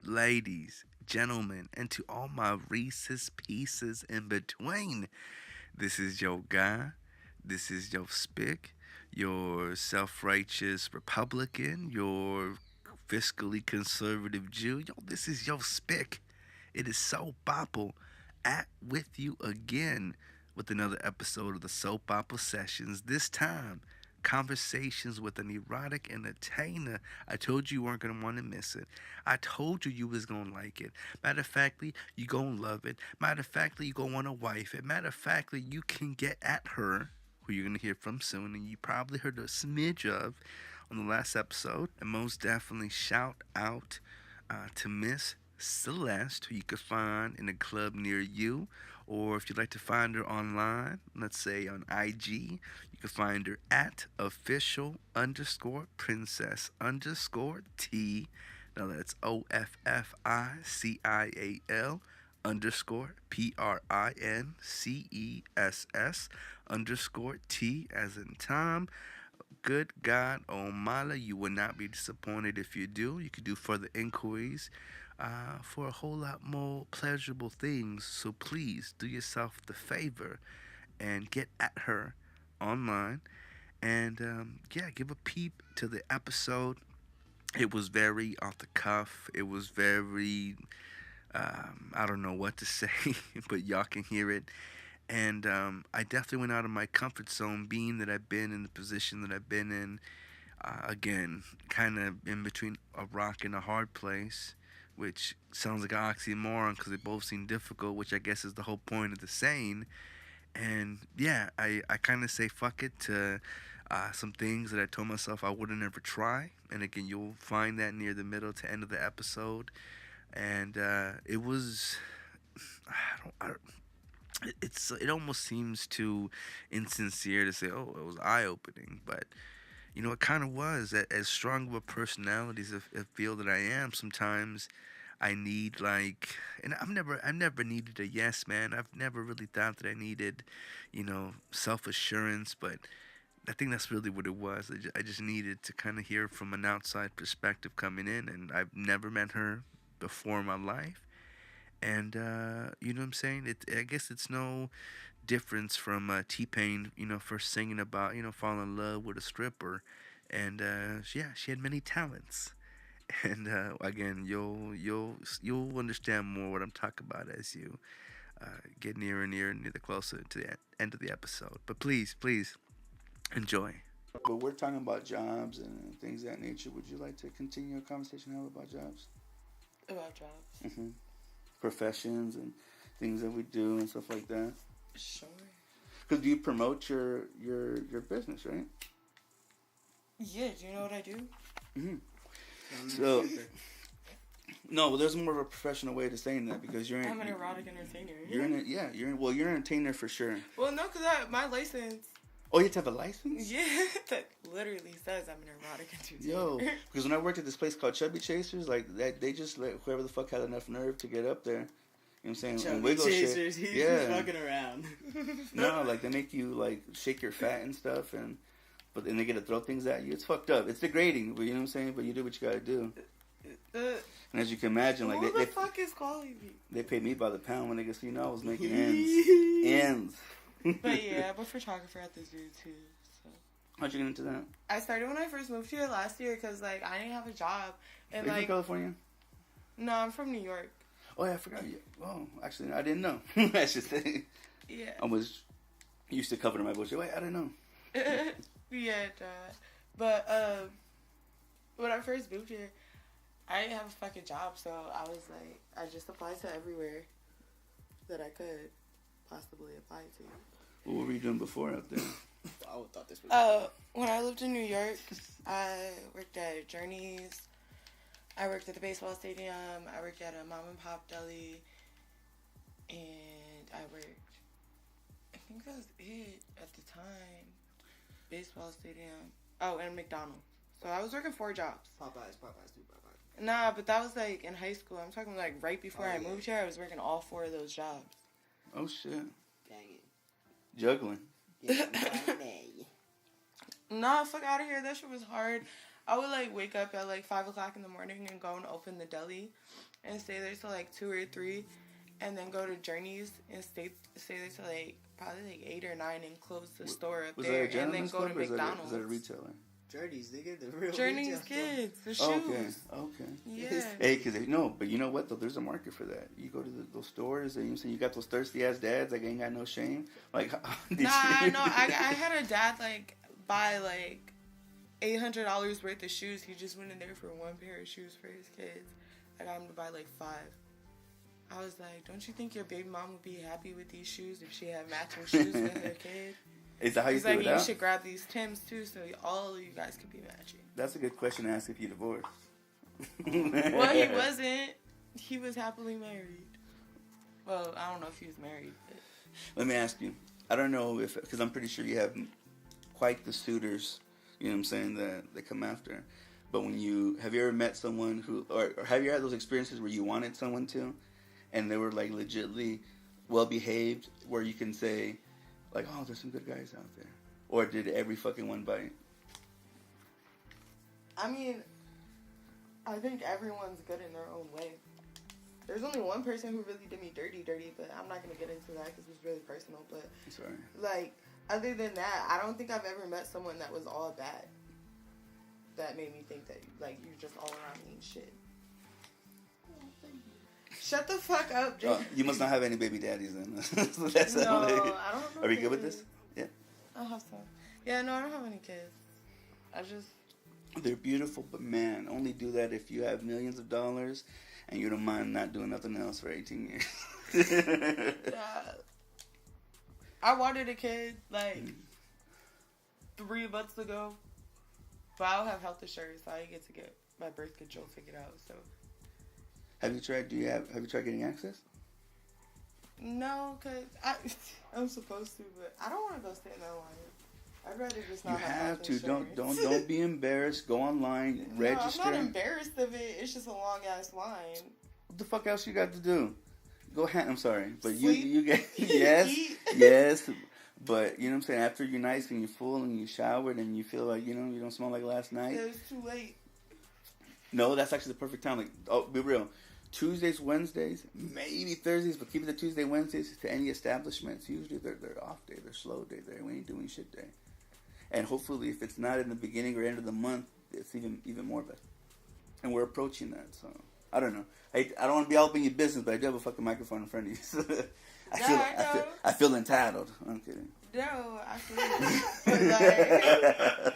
ladies, gentlemen, and to all my Reese's pieces in between. This is your guy. This is your spick, your self righteous Republican, your fiscally conservative Jew. Yo, this is your spick. It is Soul Papo at with you again with another episode of the Soul Papo Sessions. This time, conversations with an erotic entertainer. I told you weren't gonna want to miss it. I told you was gonna like it. Matter of factly, you gonna love it. Matter of factly, you gonna want to wife it. Matter of factly, you can get at her, who you're gonna hear from soon, and you probably heard a smidge of on the last episode. And most definitely shout out to Miss Celeste, who you could find in a club near you, or if you'd like to find her online, let's say on IG, you can find her at official underscore princess underscore T. Now that's OFFICIAL underscore PRINCESS underscore T as in Tom. Good God Almighty, you will not be disappointed if you do. You could do further inquiries for a whole lot more pleasurable things. So please do yourself the favor and get at her online. And yeah, give a peep to the episode. It was very off the cuff. It was very, I don't know what to say, but y'all can hear it. And I definitely went out of my comfort zone, being that I've been in the position that I've been in. Again, kind of in between a rock and a hard place, which sounds like an oxymoron because they both seem difficult, which I guess is the whole point of the saying. And yeah, I kind of say fuck it to some things that I told myself I wouldn't ever try. And again, you'll find that near the middle to end of the episode. And it was, I don't, it almost seems too insincere to say, oh, it was eye opening, but it kind of was. As strong of a personality as I feel that I am, sometimes I need and I've never needed a yes man. I've never really thought that I needed, self assurance, but I think that's really what it was. I just needed to kind of hear from an outside perspective coming in, and I've never met her before in my life. And you know what I'm saying? I guess it's no difference from T-Pain, first singing about, falling in love with a stripper. And yeah, she had many talents. And again, you'll understand more what I'm talking about as you get nearer and nearer the closer to the end of the episode. But please enjoy. But we're talking about jobs and things of that nature. Would you like to continue a conversation about jobs? About jobs? Mm-hmm. Professions and things that we do and stuff like that. Sure. Because you promote your business, right? Yeah. Do you know what I do? Mm-hmm. So, no, well, there's more of a professional way to saying that because I'm an erotic entertainer. You're an entertainer for sure. Well, no, because my license. Oh, you have to have a license? Yeah, that literally says I'm an erotic entertainer. Yo, because when I worked at this place called Chubby Chasers, like they just let whoever the fuck had enough nerve to get up there. You know what I'm saying? Chubby and wiggle Chasers, shit. he's Yeah. fucking around. No, like they make you like shake your fat and stuff, but then they get to throw things at you. It's fucked up. It's degrading, but you know what I'm saying? But you do what you gotta do. And as you can imagine, like who the fuck is calling me? They paid me by the pound when they could see I was making ends. But yeah, I'm a photographer at the zoo too. So. How'd you get into that? I started when I first moved here last year because I didn't have a job. And Are you from California? No, I'm from New York. Oh yeah, I forgot you. Oh, actually, I didn't know. I should say. Yeah. I was used to covering my bullshit. Wait, I didn't know. Yeah, but when I first moved here, I didn't have a fucking job, so I was like, I just applied to everywhere that I could possibly apply to. What were you doing before out there? I would thought this was. When I lived in New York, I worked at Journeys. I worked at the baseball stadium. I worked at a mom and pop deli, and I think that was it at the time. Baseball stadium. Oh, and McDonald's. So I was working 4 jobs. Popeyes. Nah, but that was like in high school. I'm talking like right before I moved here. I was working all 4 of those jobs. Oh shit. Dang it. Juggling. Nah, fuck out of here. That shit was hard. I would like wake up at like 5 o'clock in the morning and go and open the deli, and stay there till like 2 or 3, and then go to Journeys and stay there till like probably like 8 or 9 and close the store up Was there, that a and then go to McDonald's. Is that a retailer? Journeys, nigga, the real Journeys retail kids, the store. shoes. Okay. Yeah. Hey, but you know what though? There's a market for that. You go to those stores and you got those thirsty ass dads that ain't got no shame. Like, I had a dad like buy like $800 worth of shoes. He just went in there for one pair of shoes for his kids. I got him to buy like 5. I was like, don't you think your baby mom would be happy with these shoes if she had matching shoes with her kid? Is that how you He's feel like, it out? you should grab these Tims too, so all of you guys could be matching. That's a good question to ask if you divorced. Well, he wasn't. He was happily married. Well, I don't know if he was married. But... Let me ask you. I don't know if, because I'm pretty sure you have quite the suitors, you know what I'm saying, that come after. But have you ever met someone who, or have you had those experiences where you wanted someone to, and they were like legitimately well behaved, where you can say, like, oh, there's some good guys out there? Or did every fucking one bite? I mean, I think everyone's good in their own way. There's only one person who really did me dirty, but I'm not going to get into that because it's really personal. But, Sorry. like, other than that, I don't think I've ever met someone that was all bad. That made me think that, like, you're just all around mean shit. Shut the fuck up, Jake. Oh, you must not have any baby daddies then. That's no, I don't know. Are we good with this? Yeah. I'll have some. Yeah, no, I don't have any kids. They're beautiful, but man, only do that if you have millions of dollars and you don't mind not doing nothing else for 18 years. I wanted a kid, like, 3 months ago. But I don't have health insurance, so I get to get my birth control figured out, so... Have you tried getting access? No, because I'm supposed to, but I don't want to go stand in that line. I'd rather just not You have have health to. insurance. Don't be embarrassed. Go online, register. No, I'm not embarrassed of it. It's just a long-ass line. What the fuck else you got to do? Go ahead. I'm sorry. But Sleep. you get... Yes. But, you know what I'm saying? After you're nice and you're full and you showered and you feel like, you don't smell like last night. It was too late. No, that's actually the perfect time. Like, oh, be real. Tuesdays, Wednesdays, maybe Thursdays, but keep it to Tuesday, Wednesdays to any establishments. Usually they're off day, they're slow day, we ain't doing shit day. And hopefully if it's not in the beginning or end of the month, it's even more better. And we're approaching that, so I don't know. I don't want to be all up in your business, but I do have a fucking microphone in front of you. So I feel entitled. I'm kidding. No, I feel like...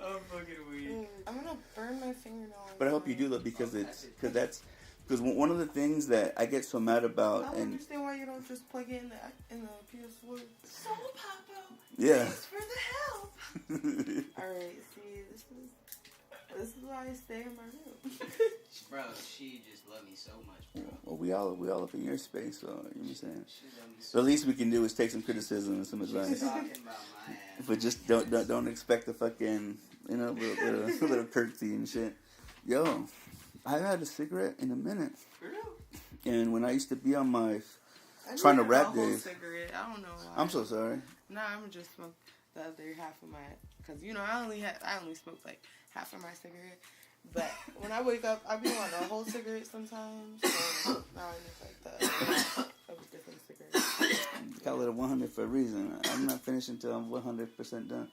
I'm fucking weak. I'm gonna burn my fingernail. But I hope you do though, because one of the things that I get so mad about, I don't and understand why you don't just plug it in the PS4. Soul Papo. Yeah. Thanks for the help. All right, see, this is why I stay in my room. Bro, she just loved me so much, bro. Well, we all up in your space, so you know what I'm saying. She loved me The least we can do is take some criticism and some She's advice. talking about my ass. But just don't expect a fucking little curtsy and shit. Yo, I haven't had a cigarette in a minute. And when I used to be on my trying to rap days, cigarette. I don't know why. I'm so sorry. Nah, I'm just smoke the other half of my, because I only smoke like half of my cigarette. But when I wake up, I be on a whole cigarette sometimes. So now I just like a different cigarette. Call it a 100 for a reason. I'm not finished until I'm 100% done.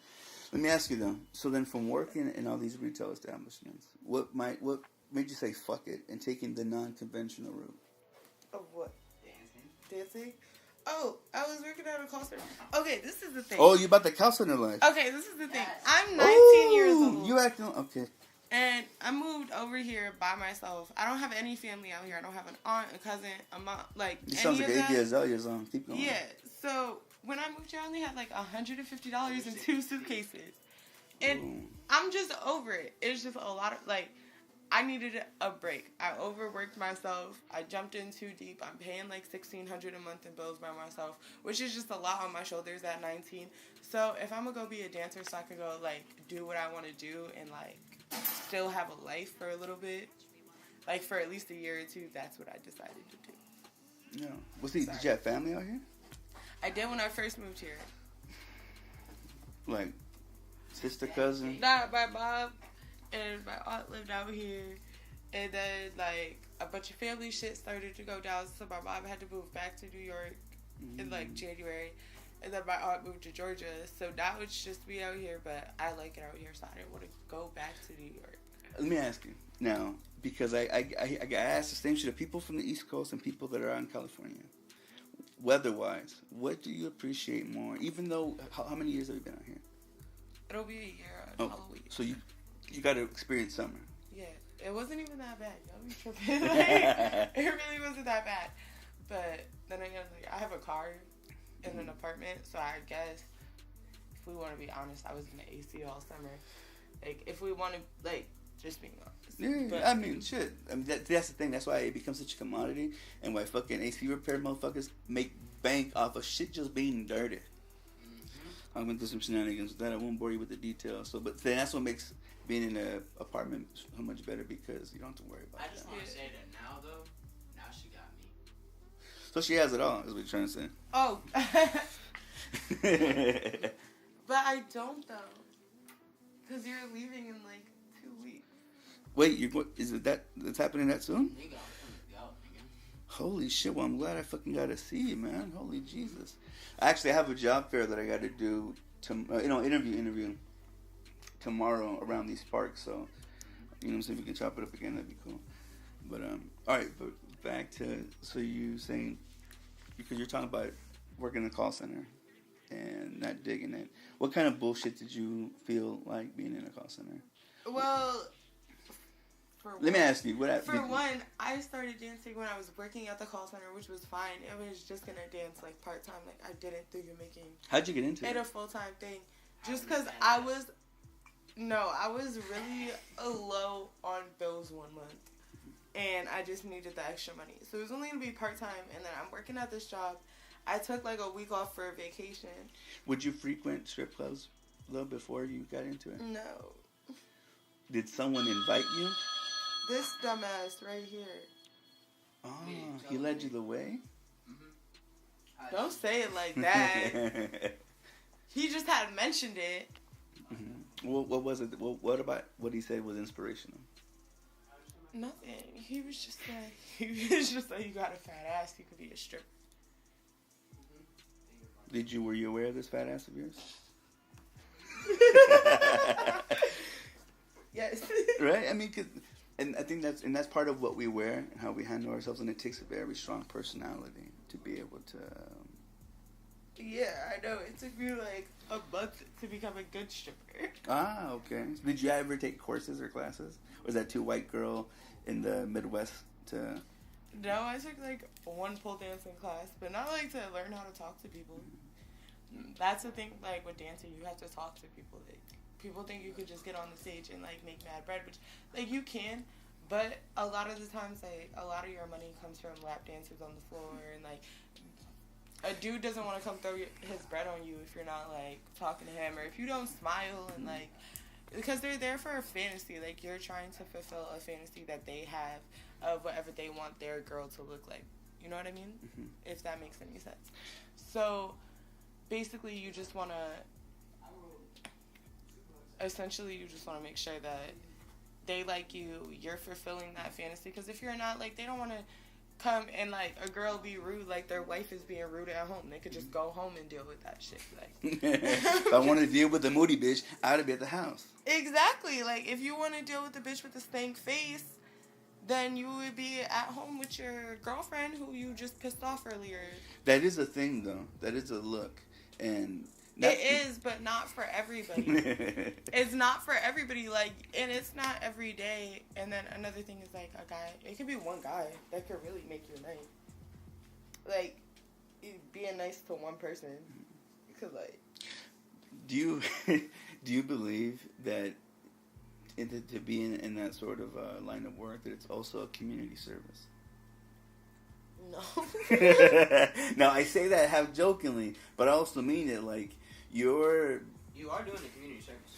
Let me ask you though. So then, from working in all these retail establishments, what made you say fuck it and taking the non-conventional route? Of what? Dancing? Oh, I was working at a call center. Okay, this is the thing. Oh, you about the call center life? Okay, this is the thing. I'm 19 years old. You acting okay? And I moved over here by myself. I don't have any family out here. I don't have an aunt, a cousin, a mom, like You any sounds of like that. AD Azalea's on. Keep going. Yeah. So when I moved here, I only had like $150 in 2 suitcases, and Ooh. I'm just over it. It's just a lot of like. I needed a break. I overworked myself. I jumped in too deep. I'm paying like $1,600 a month in bills by myself, which is just a lot on my shoulders at 19. So if I'm gonna go be a dancer, so I could go like do what I want to do and like still have a life for a little bit, like for at least a year or two, that's what I decided to do. Yeah. Well, see, did you have family out here? I did when I first moved here. Like sister, cousin? Not my mom. and my aunt lived out here. And then, like, a bunch of family shit started to go down, so my mom had to move back to New York in, like, January. And then my aunt moved to Georgia, so now it's just me out here, but I like it out here, so I didn't want to go back to New York. Let me ask you now, because I asked the same shit of people from the East Coast and people that are out in California. Weather-wise, what do you appreciate more? Even though, how many years have you been out here? It'll be a year on Halloween. So you got to experience summer. Yeah, it wasn't even that bad. Y'all be tripping. Like, it really wasn't that bad. But then again, like, I have a car in an apartment, so I guess if we want to be honest, I was in the AC all summer. Like, if we want to, like, just being honest. Yeah, but, I mean, shit. I mean, that's the thing. That's why it becomes such a commodity, and why fucking AC repair motherfuckers make bank off of shit just being dirty. I went through some shenanigans with that. I won't bore you with the details. So, but then that's what makes being in an apartment so much better, because you don't have to worry about it. I just want to say that now, though, now she got me. So she has it all, is what you're trying to say. Oh. But I don't, though. Because you're leaving in, like, 2 weeks. Wait, is it that it's happening that soon? You got to go, nigga. Holy shit! Well, I'm glad I fucking got to see you, man. Holy Jesus! Actually, I have a job fair that I got to do. Interview tomorrow around these parks. So, see if we can chop it up again. That'd be cool. But all right. But back to you saying, because you're talking about working in a call center and not digging it. What kind of bullshit did you feel like being in a call center? Well, let me ask you. One, I started dancing when I was working at the call center, which was fine. I was just gonna dance like part time. Like, I didn't think of making. How'd you get into it? A full time thing, just because I was really low on bills 1 month, and I just needed the extra money. So it was only gonna be part time, and then I'm working at this job. I took like a week off for a vacation. Would you frequent strip clubs though before you got into it? No. Did someone invite you? This dumbass right here. Oh, he led you the way? Mm-hmm. Don't say it like that. He just had mentioned it. Mm-hmm. What was it? What about what he said was inspirational? Nothing. He was just like, you got a fat ass, you could be a stripper. Were you aware of this fat ass of yours? Yes. Right? I mean, and I think that's part of what we wear and how we handle ourselves, and it takes a very strong personality to be able to. Yeah, I know. It took me like a month to become a good stripper. Ah, okay. Did you ever take courses or classes? Or was that too white girl in the Midwest to? No, I took like one pole dancing class, but not like to learn how to talk to people. That's the thing, like with dancing, you have to talk to people. Like, people think you could just get on the stage and like make mad bread, which like you can, but a lot of the times, like a lot of your money comes from lap dancers on the floor, and like a dude doesn't want to come throw his bread on you if you're not like talking to him, or if you don't smile, and like, because they're there for a fantasy. Like, you're trying to fulfill a fantasy that they have of whatever they want their girl to look like. You know what I mean? Mm-hmm. If that makes any sense. So basically, you just want to make sure that they like you, you're fulfilling that fantasy. Because if you're not, like, they don't want to come and like a girl be rude, like their wife is being rude at home. They could just go home and deal with that shit. Like, if I wanted to deal with the moody bitch, I'd be at the house. Exactly. Like, if you want to deal with the bitch with the stank face, then you would be at home with your girlfriend who you just pissed off earlier. That is a thing, though. That is a look. And it is, but not for everybody. It's not for everybody. Like, and it's not every day. And then another thing is, like, a guy. It could be one guy that could really make your night. Like, being nice to one person could, like. Do you believe that to be in that sort of line of work, that it's also a community service? No. Now, I say that half jokingly, but I also mean it. Like, you are doing the community service.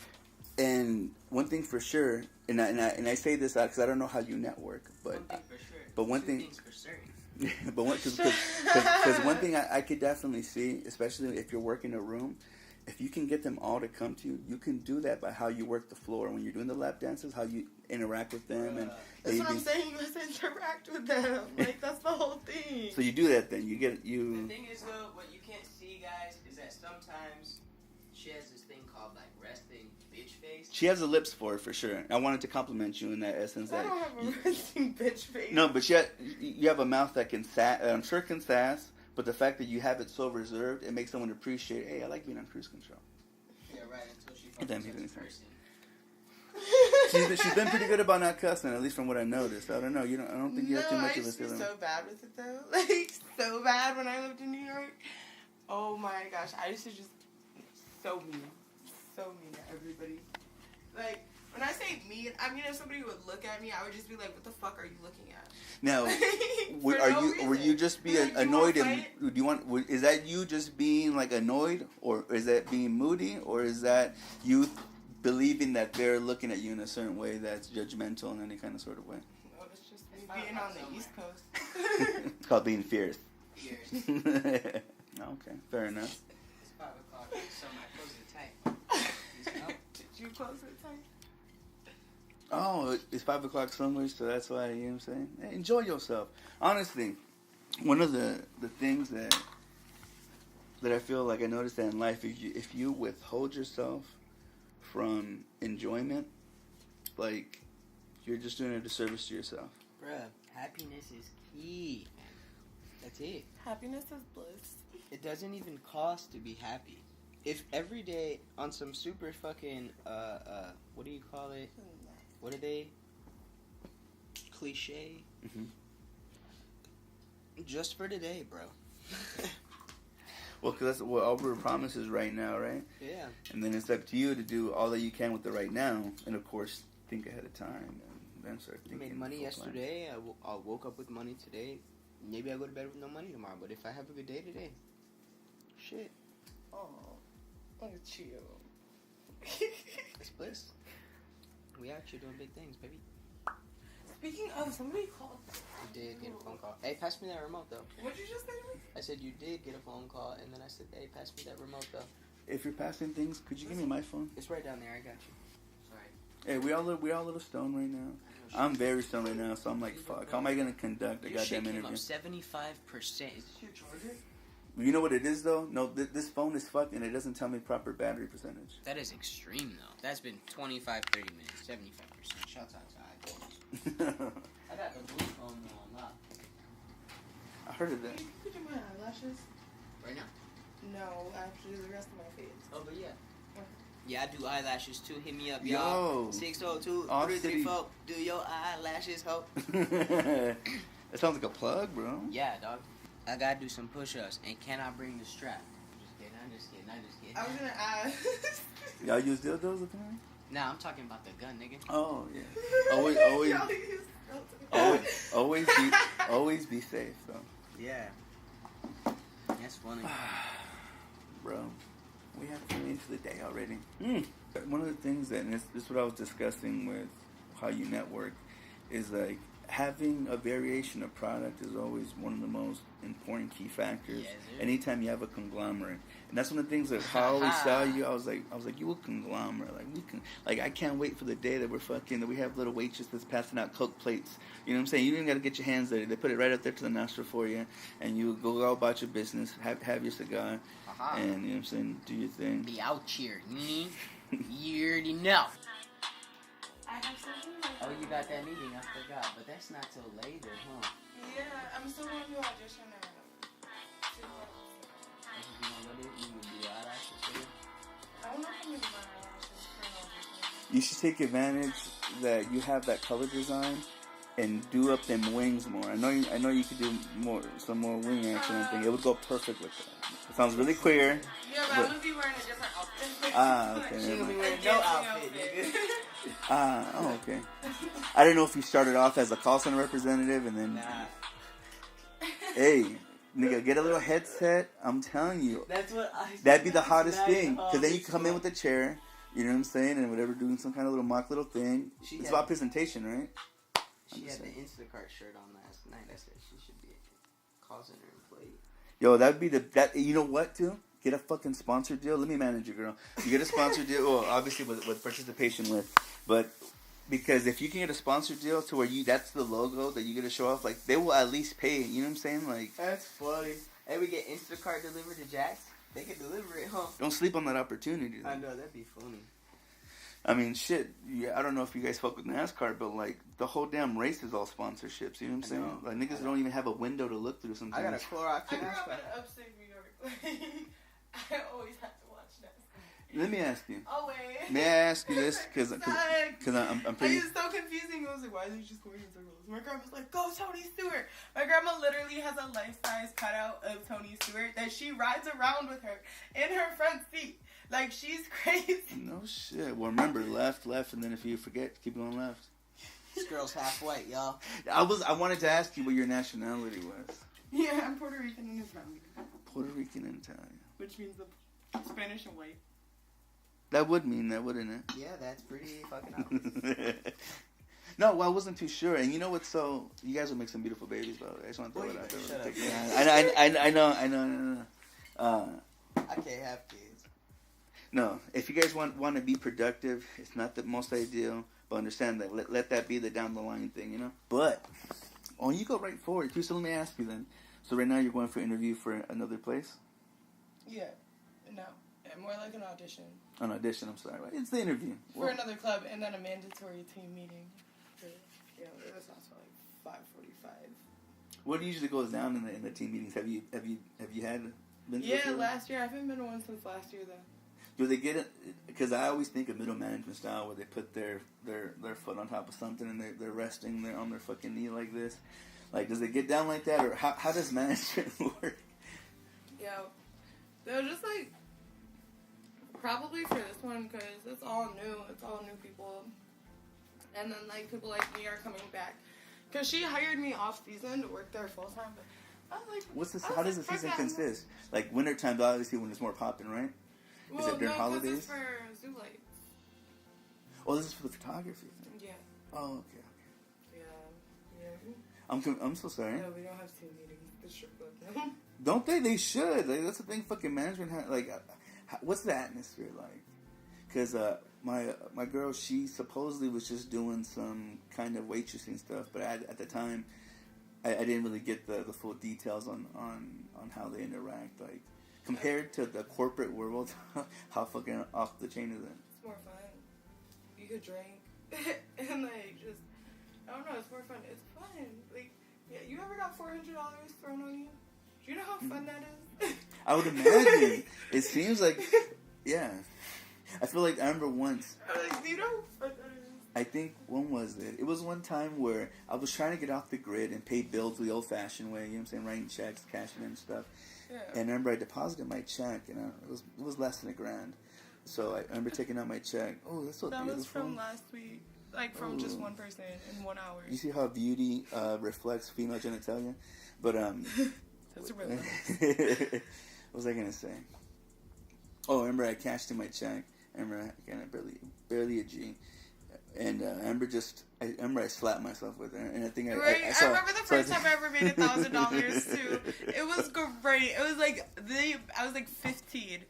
And one thing for sure, and I say this because I don't know how you network, but One thing for sure. But one Two thing. things for certain. But because one thing I could definitely see, especially if you're working a room, if you can get them all to come to you, you can do that by how you work the floor. When you're doing the lap dances, how you interact with them. And that's what I'm saying. You have to interact with them. Like, that's the whole thing. So you do that then. The thing is, though, what you can't see, guys, is that sometimes she has this thing called, like, resting bitch face. She has the lips for it, for sure. I wanted to compliment you in that essence. I don't have a resting bitch face. No, but you have a mouth that can I'm sure can sass, but the fact that you have it so reserved, it makes someone appreciate, hey, I like being on cruise control. Yeah, right, until she fucks this person. She's been pretty good about not cussing, at least from what I noticed. I don't know. I don't think you have too much of a I used to be feeling. so bad with it though. Like, so bad when I lived in New York. Oh my gosh, I used to just so mean to everybody. Like, when I say mean, I mean if somebody would look at me, I would just be like, "What the fuck are you looking at?" Now, were you just being annoyed? Do you want? Is that you just being like annoyed, or is that being moody, or is that you believing that they're looking at you in a certain way that's judgmental in any kind of sort of way? No, it's just me being on the East Coast. It's called being fierce. Fierce. Okay, fair enough. It's 5 o'clock, so my clothes are tight. Did you close it tight? Oh, it's 5 o'clock somewhere, so that's why, you know what I'm saying? Hey, enjoy yourself. Honestly, one of the things that I feel like I noticed that in life, if you withhold yourself from enjoyment, like, you're just doing a disservice to yourself. Bruh, happiness is key. That's it. Happiness is bliss. It doesn't even cost to be happy. If every day on some super fucking, what do you call it? What are they? Cliche? Mm-hmm. Just for today, bro. Well, because that's what Albert promises right now, right? Yeah. And then it's up to you to do all that you can with the right now, and of course, think ahead of time, and then start I thinking. made money full yesterday. I woke up with money today. Maybe I go to bed with no money tomorrow. But if I have a good day today, shit, Oh, look at you. it's bliss. We out here doing big things, baby. Speaking of, somebody called. You did get a phone call. Hey, pass me that remote, though. What'd you just say to me? I said you did get a phone call, and then I said, hey, pass me that remote, though. If you're passing things, could you give me my phone? It's right down there. I got you. Sorry. Hey, we all a little stoned right now. I'm very stoned right now, so I'm like, fuck. How am I gonna conduct a goddamn interview? 75%. Is this your charger? You know what it is though? No, this phone is fucked and it doesn't tell me proper battery percentage. That is extreme, though. That's been 25, 30 minutes. 75%. Shouts out to iPhones. I got the blue phone on lock. I heard of that. You could do my eyelashes. Right now? No, after the rest of my face. Oh, but yeah. Yeah, I do eyelashes too. Hit me up, y'all. Yo. 602-334. Do your eyelashes, ho. That sounds like a plug, bro. Yeah, dog. I gotta do some push-ups, and can I bring the strap? I'm just kidding. I was gonna ask. Y'all use dildos apparently? Nah, I'm talking about the gun, nigga. Oh yeah. Y'all use Always be safe, though. Yeah. That's funny. Bro, we have to finish the day already. One of the things that, and this is what I was discussing with how you network, is like having a variation of product is always one of the most important key factors. Yes, anytime you have a conglomerate, and that's one of the things that I always saw you. I was like, you a conglomerate. Like we can, like I can't wait for the day that that we have little waitresses passing out Coke plates. You know what I'm saying? You don't got to get your hands dirty. They put it right up there to the nostril for you, and you go about your business, have your cigar, and you know what I'm saying, do your thing. Be out here, you already know. I have something like Oh, you got that meeting? I forgot, but that's not till later, huh? Yeah, I'm still going to do audition now. You would do eyelashes too? I don't know if I'm going to do my eyelashes for an audition. You should take advantage that you have that color design and do up them wings more. I know you could do some more wing action and thing. It would go perfect with that. It sounds really queer. Yeah, but I'm going to be wearing a different outfit. Okay. She never gonna be mind. wearing no outfit, nigga. Okay. I didn't know if you started off as a call center representative and then... Nah. Hey, nigga, get a little headset. I'm telling you. That's what That'd be the hottest thing. Because then you come in with a chair, you know what I'm saying, and whatever, doing some kind of little mock little thing. It's about presentation, right? She had the Instacart shirt on last night. I said she should be a call center employee. Yo, that'd be you know what, too? get a fucking sponsor deal. Let me manage you, girl. You get a sponsor deal, well, obviously with participation with, but because if you can get a sponsor deal to where that's the logo that you get to show off, like, they will at least pay. You know what I'm saying? Like, that's funny. Hey, we get Instacart delivered to Jack's. They can deliver it, huh? Don't sleep on that opportunity. Though. I know, that'd be funny. I mean, shit. Yeah, I don't know if you guys fuck with NASCAR, but like the whole damn race is all sponsorships. You know what I'm saying? Like niggas don't even have a window to look through sometimes. I got a Clorox. I grew up in upstate New York. I always had to watch NASCAR. Let me ask you. Oh wait. May I ask you this? Because I'm pretty. It's so confusing. I was like, why is he just going in circles? My grandma's like, go Tony Stewart. My grandma literally has a life-size cutout of Tony Stewart that she rides around with her in her front seat. Like, she's crazy. No shit. Well, remember, left, and then if you forget, keep going left. This girl's half white, y'all. I wanted to ask you what your nationality was. Yeah, I'm Puerto Rican and Italian. Puerto Rican and Italian. Which means Spanish and white. That would mean that, wouldn't it? Yeah, that's pretty fucking obvious. No, well, I wasn't too sure. And you know what's so... You guys will make some beautiful babies, by the way. I just want to throw it out there. Shut up. I know. I can't have kids. No, if you guys want to be productive, it's not the most ideal, but understand that. Let that be the down the line thing, you know? But, you go right forward. So let me ask you then. So right now you're going for an interview for another place? Yeah. No. More like an audition. An audition, I'm sorry. Right? It's the interview. For another club, and then a mandatory team meeting. It was also like 5:45. What usually goes down in the team meetings? Have you had? Been Yeah, last year. I haven't been to one since last year though. Do they get it? Because I always think of middle management style where they put their foot on top of something and they're resting on their fucking knee like this. Like, does it get down like that, or how does management work? Yeah, they're just like probably for this one because it's all new. It's all new people, and then like people like me are coming back because she hired me off season to work there full time. But I was like, what's this? How does the season consist? Like winter time, obviously when it's more popping, right? Well, is it during holidays? It's for Zoo Lights. Oh, this is for the photography thing. Yeah. Oh, okay. Yeah. I'm so sorry. No, we don't have team meetings. The strip club. Don't they? They should. Like, that's the thing. Fucking management. What's the atmosphere like? Because my girl, she supposedly was just doing some kind of waitressing stuff, but at the time, I didn't really get the full details on how they interact. Like compared to the corporate world, how fucking off the chain is it? It's more fun. You could drink and like just I don't know. It's more fun. It's fun. Like yeah, you ever got $400 thrown on you? Do you know how fun that is? I would imagine. It seems like, yeah. I feel like I remember once. Do you know how fun that is? I think, when was it? It was one time where I was trying to get off the grid and pay bills the old-fashioned way. You know what I'm saying? Writing checks, cashing in and stuff. Yeah. And I remember I deposited my check, and it was less than $1,000. So I remember taking out my check. Oh, that's so beautiful. That was from last week. Like, from just one person in 1 hour. You see how beauty reflects female genitalia? But, That's a real one. what was I gonna say? Oh, I remember I cashed in my check. I remember barely a G, and I remember I slapped myself with it, and I think right? I remember the first time I ever made $1,000 too. It was great. It was like I was like 15,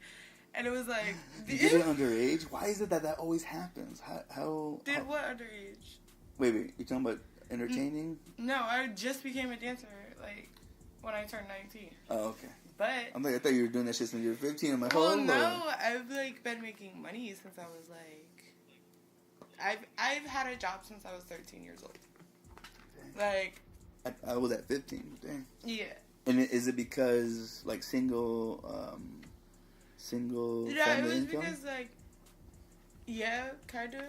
and it was like you did it underage. Why is it that always happens? How what underage? Wait, you talking about entertaining? No, I just became a dancer like when I turned 19. Oh, okay. But I thought you were doing that shit since you were 15. I'm like, well, no, I've like been making money since I was like, I've had a job since I was 13 years old. Like, I was at 15. Dang. Yeah. And is it because like single Yeah, family it was income? because like, yeah, kind of,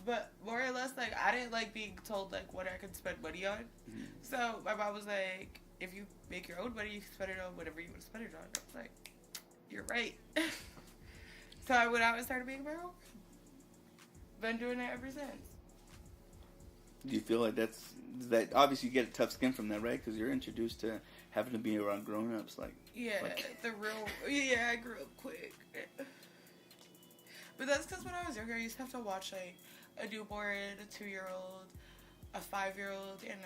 but more or less like I didn't like being told like what I could spend money on. Mm-hmm. So my mom was like, if you make your own money, you can spend it on whatever you want to spend it on. I was like, you're right. So I went out and started making my own. Been doing it ever since. Do you feel like that obviously you get a tough skin from that, right? Because you're introduced to having to be around grown-ups, like... Yeah, yeah, I grew up quick. But that's because when I was younger, I used to have to watch, like, a newborn, a 2-year-old, a 5-year-old and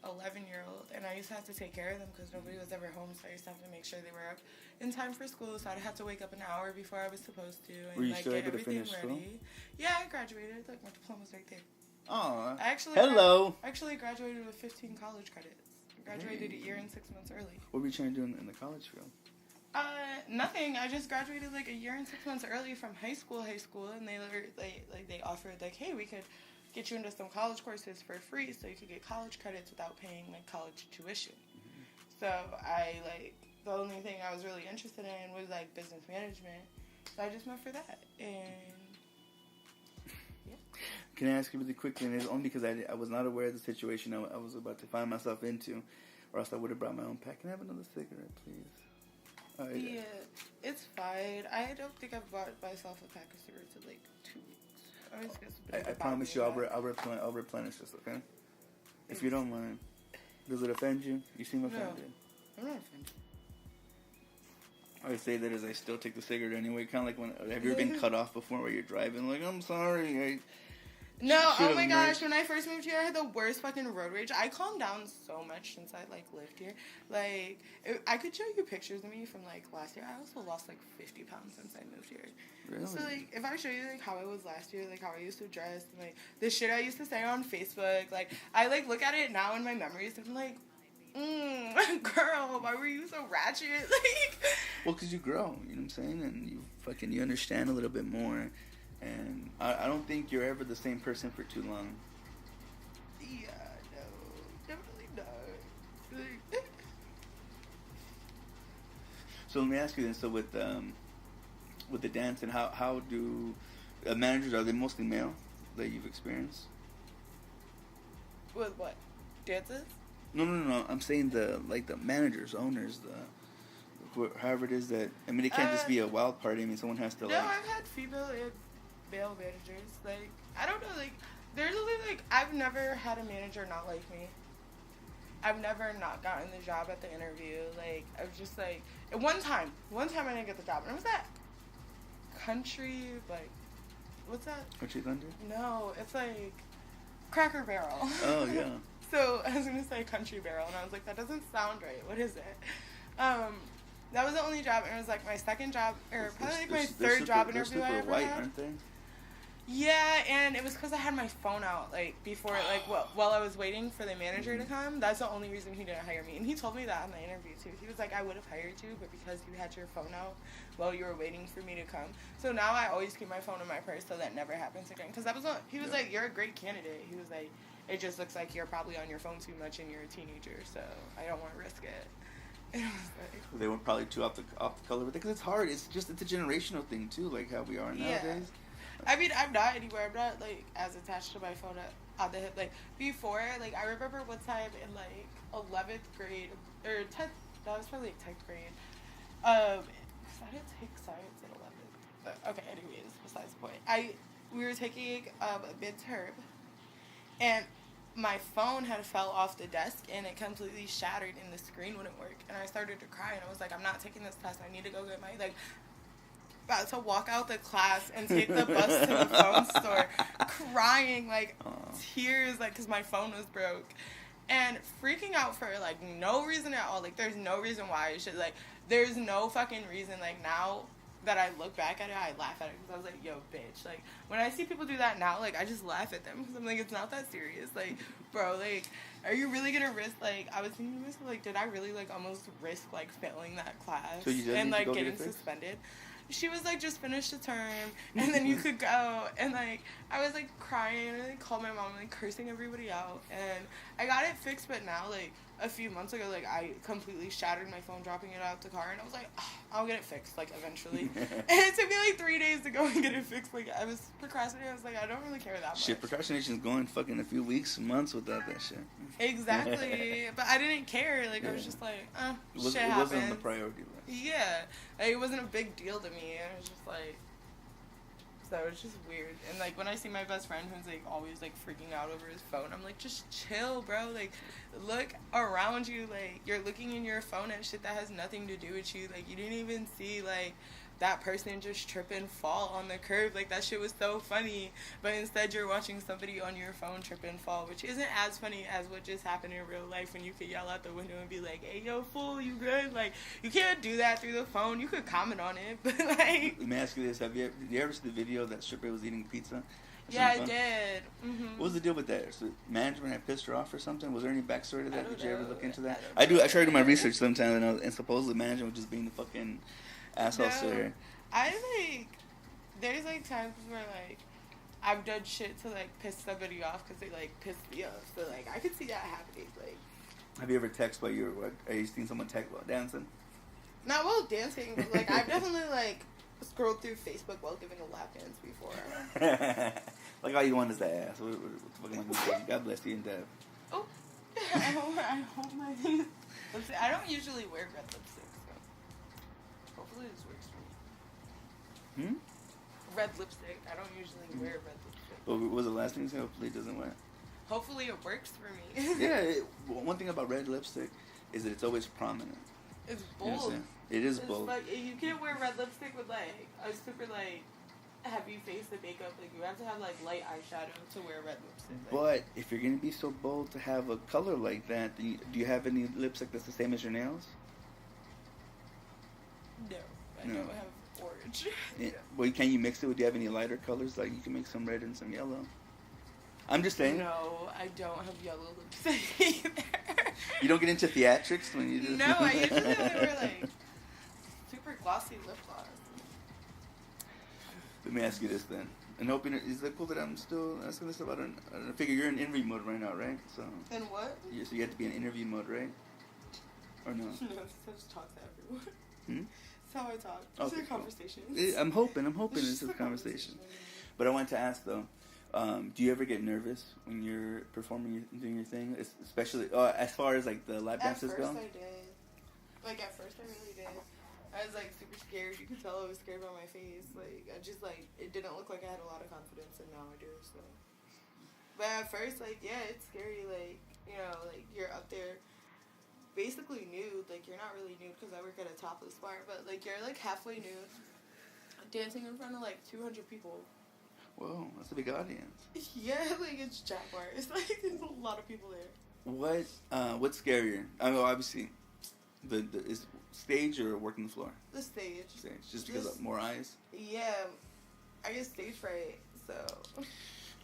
a 11-year-old, and I used to have to take care of them because nobody was ever home, so I used to have to make sure they were up in time for school, so I'd have to wake up an hour before I was supposed to, and Were you like still get able to everything finish ready. school? Yeah, I graduated. Like my diploma's right there. Oh, I actually hello. actually graduated with 15 college credits. I graduated a year and 6 months early. What were you trying to do in the college field? Nothing. I just graduated like a year and 6 months early from high school, and they offered like, hey, we could get you into some college courses for free, so you could get college credits without paying like college tuition. Mm-hmm. So I the only thing I was really interested in was like business management, so I just went for that. And yeah. Can I ask you really quickly? And it's only because I was not aware of the situation I was about to find myself into, or else I would have brought my own pack. Can I have another cigarette, please? Yeah, it's fine. I don't think I've bought myself a pack of cigarettes in like 2 weeks. I promise you, I'll replenish this, okay? If you don't mind. Does it offend you? You seem offended. No, I'm not offended. I would say that as I still take the cigarette anyway. Kind of like when, have you ever been cut off before where you're driving? Like, I'm sorry. No, oh my gosh, when I first moved here, I had the worst fucking road rage. I calmed down so much since I, lived here. I could show you pictures of me from, last year. I also lost, 50 pounds since I moved here. Really? So, if I show you, how I was last year, how I used to dress, and, the shit I used to say on Facebook, I, look at it now in my memories, and I'm like, girl, why were you so ratchet? Well, because you grow, you know what I'm saying? And you understand a little bit more. And I don't think you're ever the same person for too long. Yeah, no, definitely not. So let me ask you then. So with the dance, and how do managers, are they mostly male that you've experienced? With what? Dances? No. I'm saying the managers, owners, however it is that. I mean, it can't just be a wild party. I mean, someone has to No, I've had female and male managers. I don't know. There's only I've never had a manager not like me. I've never not gotten the job at the interview. I was just one time I didn't get the job, and it was that country what's that? Country Thunder? No, it's Cracker Barrel. Oh yeah. So I was gonna say Country Barrel, and I was like, that doesn't sound right. What is it? That was the only job, and it was my second job, or probably my third job interview I ever white, had. aren't they? Yeah, and it was because I had my phone out, before, while I was waiting for the manager to come. That's the only reason he didn't hire me. And he told me that in the interview, too. He was like, I would have hired you, but because you had your phone out while you were waiting for me to come. So now I always keep my phone in my purse so that never happens again. Because he was like, you're a great candidate. He was like, it just looks like you're probably on your phone too much and you're a teenager, so I don't want to risk it. And I was They were probably too off the color with it, because it's hard. It's a generational thing, too, how we are nowadays. Yeah. I mean, I'm not anywhere. I'm not, as attached to my phone on the hip. Before, I remember one time in, 11th grade, or 10th, that was probably, 10th grade. I didn't take science in 11th. But, okay, anyways, besides the point. We were taking a midterm, and my phone had fell off the desk, and it completely shattered, and the screen wouldn't work. And I started to cry, and I was like, I'm not taking this test. I need to go get my, about to walk out the class and take the bus to the phone store, crying, tears, because my phone was broke, and freaking out for, no reason at all. There's no reason why I should, there's no fucking reason, now that I look back at it, I laugh at it, because I was like, yo, bitch, when I see people do that now, I just laugh at them, because I'm like, it's not that serious, bro, are you really gonna risk, I was thinking to myself, did I really, almost risk, failing that class, so you and, get getting suspended? She was just finish the term, and then you could go, and I was crying, and I called my mom, cursing everybody out, and I got it fixed. But now, a few months ago, I completely shattered my phone dropping it out the car, and I was like, oh, I'll get it fixed, eventually. And it took me 3 days to go and get it fixed. I was procrastinating. I was I don't really care that much. Shit, procrastination's going fucking a few weeks, months without that shit. Exactly. But I didn't care. I was just shit happened. It wasn't on the priority list. Yeah. It wasn't a big deal to me. It was just so it's just weird. And when I see my best friend who's always freaking out over his phone, I'm just chill, bro. Look around you. You're looking in your phone at shit that has nothing to do with you. You didn't even see that person just trip and fall on the curb. Like, that shit was so funny. But instead, you're watching somebody on your phone trip and fall, which isn't as funny as what just happened in real life when you could yell out the window and be like, hey, yo, fool, you good? Like, you can't do that through the phone. You could comment on it, but, like... Let me ask you this. Did you ever see the video that stripper was eating pizza? Yeah, I did. Mm-hmm. What was the deal with that? So management had pissed her off or something? Was there any backstory to that? Did you ever look into that? I do. I tried to do my research sometimes, and supposedly management was just being the fucking asshole sir. I, like, there's, like, times where, like, I've done shit to, like, piss somebody off because they, like, pissed me off. So, like, I could see that happening, like. Have you ever texted while have you seen someone text while dancing? Not while dancing, but, like, I've definitely, like, scrolled through Facebook while giving a lap dance before. Like, all you want is that ass. What the fuck am I going to say? God bless you and Deb. Oh. I hope my lipstick. I don't usually wear red lipstick, so hopefully this works for me. Red lipstick. I don't usually wear red lipstick. Well, what was the last thing you said? Hopefully it doesn't work. Hopefully it works for me. Yeah. One thing about red lipstick is that it's always prominent. It's bold. You know it is bold. Like, you can't wear red lipstick with, like, a super, like, heavy face and makeup. Like, you have to have, like, light eyeshadow to wear red lipstick. Like. But if you're going to be so bold to have a color like that, do you have any lipstick that's the same as your nails? No. I don't have orange. Yeah. Well, can you mix it? Do you have any lighter colors? Like, you can make some red and some yellow. I'm just saying. No, I don't have yellow lipstick either. You don't get into theatrics when you do. No, I usually only wear, like, super glossy lip gloss. Let me ask you this then. And hoping is it cool that I'm still asking this about I figure you're in interview mode right now, right? So. In what? So you have to be in interview mode, right? Or no? No, I just talk to everyone. That's how I talk. It's a conversation. I'm hoping it's just a conversation. But I wanted to ask though, do you ever get nervous when you're performing, doing your thing, especially as far as like the lap dances go? At first I did. Like, at first I really did. I was, like, super scared. You could tell I was scared by my face. Like, I just, like, it didn't look like I had a lot of confidence, and now I do, so. But at first, like, yeah, it's scary. Like, you know, like, you're up there basically nude. Like, you're not really nude because I work at a topless bar, but, like, you're, like, halfway nude dancing in front of, like, 200 people. Whoa, that's a big audience. Yeah, like, it's jaguars. Like, there's a lot of people there. What's scarier? I mean, obviously, is stage or working the floor? The stage. Just because of more eyes? Yeah, I get stage fright, so.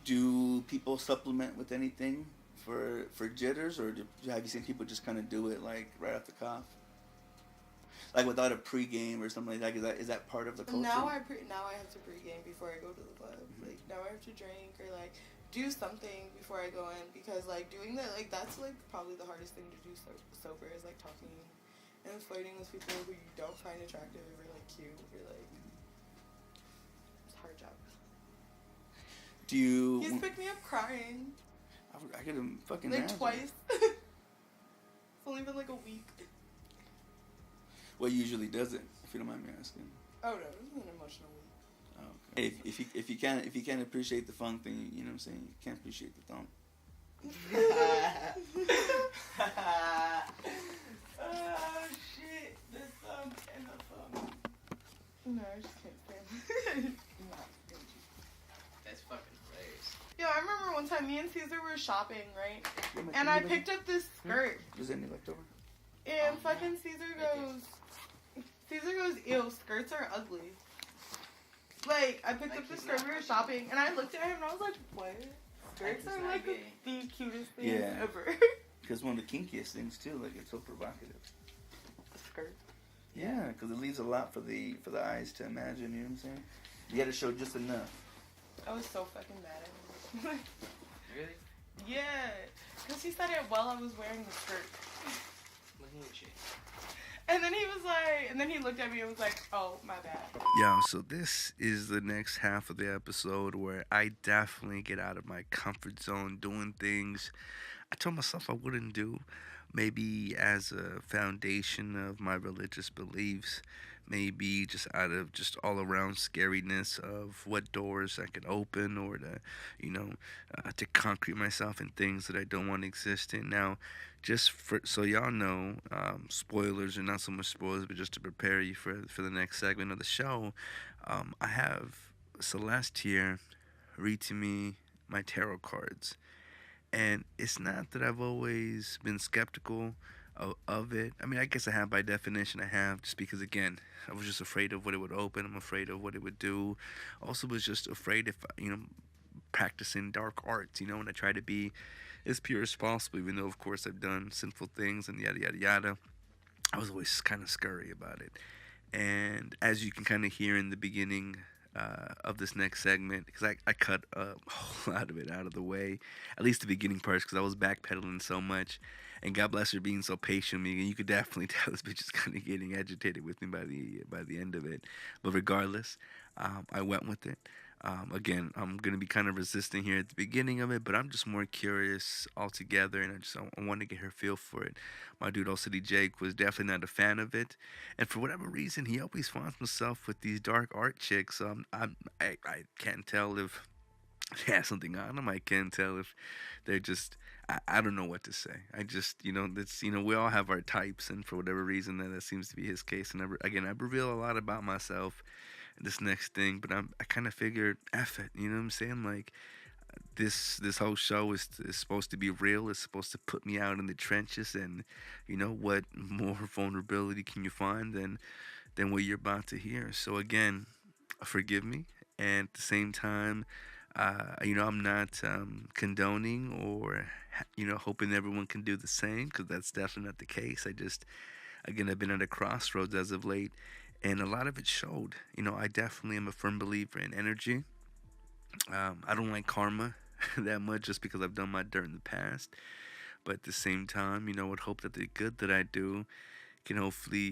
Do people supplement with anything for jitters, or have you seen people just kind of do it, like, right off the cuff? Like, without a pregame or something like that? Is that part of the culture? Now I have to pregame before I go to the club. Like, now I have to drink or, like, do something before I go in, because, like, doing that, like, that's, like, probably the hardest thing to do sober is, like, talking and flirting with people who you don't find attractive or, like, cute or, like, it's a hard job. Do you... He's picked me up crying. I could have fucking like, imagine. twice. It's only been, like, a week. What usually does it, if you don't mind me asking? Oh, no, it was an emotional week. Oh, okay. If you can't appreciate the funk, then you know what I'm saying, you can't appreciate the thump. Oh, shit. The thumb and the thumb. No, I just can't stand it. That's fucking hilarious. Yo, I remember one time me and Caesar were shopping, right? And I picked up this skirt. Is there any left over? And fucking Caesar goes, ew, skirts are ugly. Like, I picked up the skirt, we were shopping, and I looked at him and I was like, what? Skirts are like the cutest things ever. Because one of the kinkiest things too, like, it's so provocative. A skirt? Yeah, because it leaves a lot for the eyes to imagine, you know what I'm saying? You gotta show just enough. I was so fucking mad at him. Really? Yeah, because he said it while I was wearing the skirt. Looking at you. And then he was like, and then he looked at me and was like, oh, my bad. Yo, so this is the next half of the episode where I definitely get out of my comfort zone doing things I told myself I wouldn't do, maybe as a foundation of my religious beliefs. maybe just out of just all around scariness of what doors I can open, or to, to concrete myself in things that I don't want to exist in. Now, just for so y'all know, spoilers, or not so much spoilers, but just to prepare you for the next segment of the show, I have Celeste here read to me my tarot cards. And it's not that I've always been skeptical of it. I mean, I guess I have by definition. I have, just because, again, I was just afraid of what it would open. I'm afraid of what it would do. Also, was just afraid if, practicing dark arts, and I try to be as pure as possible, even though, of course, I've done sinful things and yada, yada, yada. I was always kind of scurry about it. And as you can kind of hear in the beginning of this next segment, because I cut a whole lot of it out of the way, at least the beginning parts, because I was backpedaling so much. And God bless her being so patient with me. And you could definitely tell this bitch is kind of getting agitated with me by the end of it. But regardless, I went with it. Again, I'm going to be kind of resisting here at the beginning of it, but I'm just more curious altogether, and I want to get her feel for it. My dude, OCD Jake, was definitely not a fan of it, and for whatever reason, he always finds himself with these dark art chicks. I can't tell if they have something on them. I can't tell if they're just, I don't know what to say. I just, that's, we all have our types, and for whatever reason, that seems to be his case. And I reveal a lot about myself this next thing, but I kind of figured, F it, you know what I'm saying? Like, this whole show is supposed to be real. It's supposed to put me out in the trenches, and what more vulnerability can you find than what you're about to hear? So again, forgive me, and at the same time, I'm not condoning or hoping everyone can do the same, because that's definitely not the case. I've been at a crossroads as of late. And a lot of it showed. I definitely am a firm believer in energy. I don't like karma that much, just because I've done my dirt in the past. But at the same time, I would hope that the good that I do can hopefully,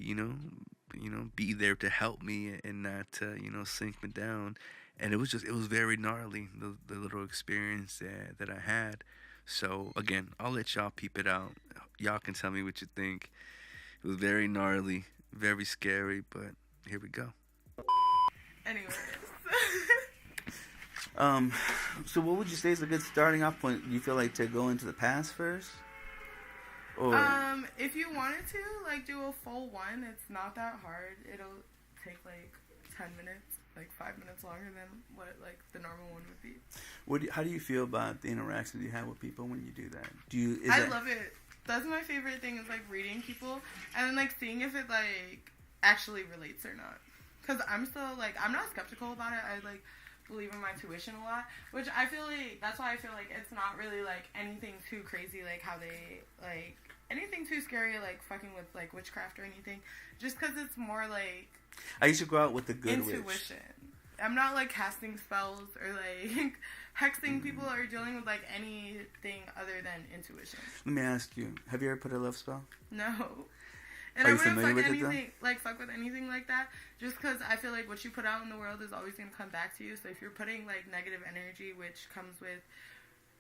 be there to help me and not, sink me down. And it was very gnarly, the little experience that I had. So again, I'll let y'all peep it out. Y'all can tell me what you think. It was very gnarly, very scary, but here we go. Anyways. So what would you say is a good starting off point? Do you feel like to go into the past first? Or if you wanted to, do a full one, it's not that hard. It'll take 10 minutes, 5 minutes longer than what the normal one would be. How do you feel about the interactions you have with people when you do that? I love it. That's my favorite thing, is reading people and then seeing if it actually relates or not. Because I'm still I'm not skeptical about it. I believe in my tuition a lot, which I feel that's why I feel it's not really anything too crazy, how they anything too scary, fucking with witchcraft or anything. Just because it's more I used to go out with the good intuition. Witch. I'm not casting spells or hexing people or dealing with anything other than intuition. Let me ask you: have you ever put a love spell? No. And Are I you wouldn't familiar fuck with it, anything fuck with anything like that, just because I feel what you put out in the world is always gonna come back to you. So if you're putting negative energy, which comes with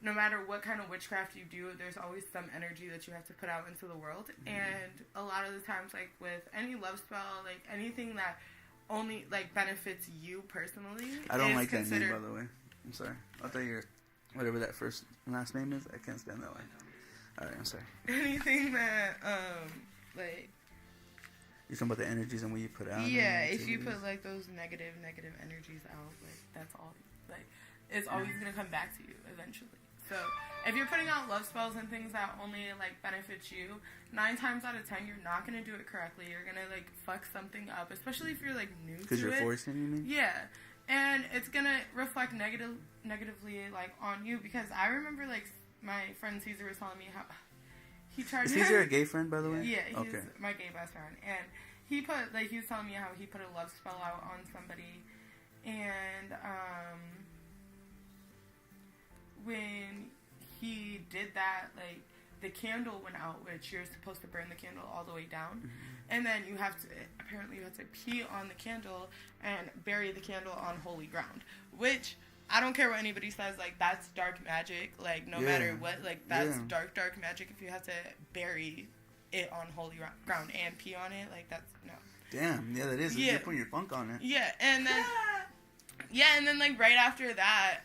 no matter what kind of witchcraft you do, there's always some energy that you have to put out into the world. Mm-hmm. And a lot of the times, with any love spell, anything that only benefits you personally. I don't like that name, by the way. I'm sorry. I thought your whatever that first and last name is. I can't stand that one. All right, I'm sorry. Anything that you're talking about the energies and what you put out. Yeah, if you put those negative energies out, that's all. It's always gonna come back to you eventually. So if you're putting out love spells and things that only benefit you, 9 times out of 10 you're not gonna do it correctly. You're gonna fuck something up, especially if you're new to it. Because you're forcing, you mean? Yeah, and it's gonna reflect negatively on you. Because I remember my friend Caesar was telling me how he tried. Is Caesar a gay friend, by the way? Yeah, he's my gay best friend, and he put he was telling me how he put a love spell out on somebody, and when he did that, the candle went out, which you're supposed to burn the candle all the way down, mm-hmm. and then you have to pee on the candle and bury the candle on holy ground, which I don't care what anybody says, that's dark magic, no matter what, that's dark magic if you have to bury it on holy ground and pee on it, that's, no. Damn, yeah, that is. Yeah. You're putting your funk on it. Yeah, and then like right after that,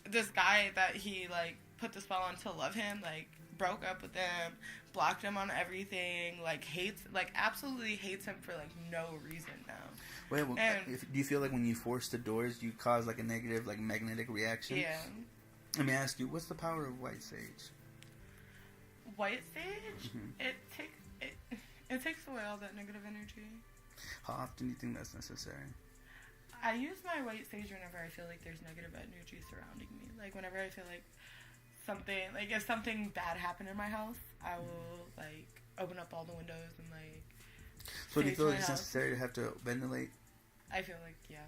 this guy that he like put the spell on to love him, like broke up with him, blocked him on everything, like absolutely hates him for like no reason now. Wait, well, And- do you feel like when you force the doors, you cause like a negative, like magnetic reaction? Yeah. Let me ask you, what's the power of white sage? White sage, Mhm. it takes away all that negative energy. How often do you think that's necessary? I use my white sage whenever I feel like there's negative energy surrounding me. Like whenever I feel like if something bad happened in my house, I will like open up all the windows and like. So do you sage feel my like it's house. necessary to have to ventilate? I feel like, yeah.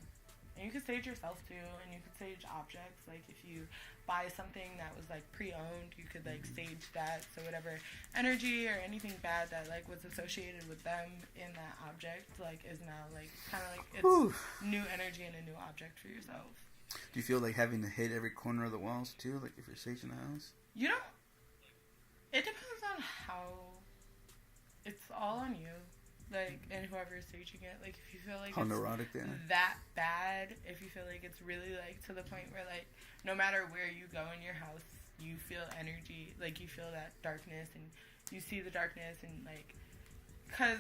And you could sage yourself too, and you could sage objects. Like if you buy something that was like pre-owned, you could like sage that, so whatever energy or anything bad that like was associated with them in that object like is now like kind of like it's Whew. new energy and a new object for yourself. Do you feel like having to hit every corner of the walls too, like if you're saging the house? You know, it depends on how. It's all on you. Like, and whoever is saging it, like, if you feel like How it's neurotic they are. that bad, if you feel like it's really, like, to the point where, like, no matter where you go in your house, you feel energy, like, you feel that darkness, and you see the darkness, and, like, because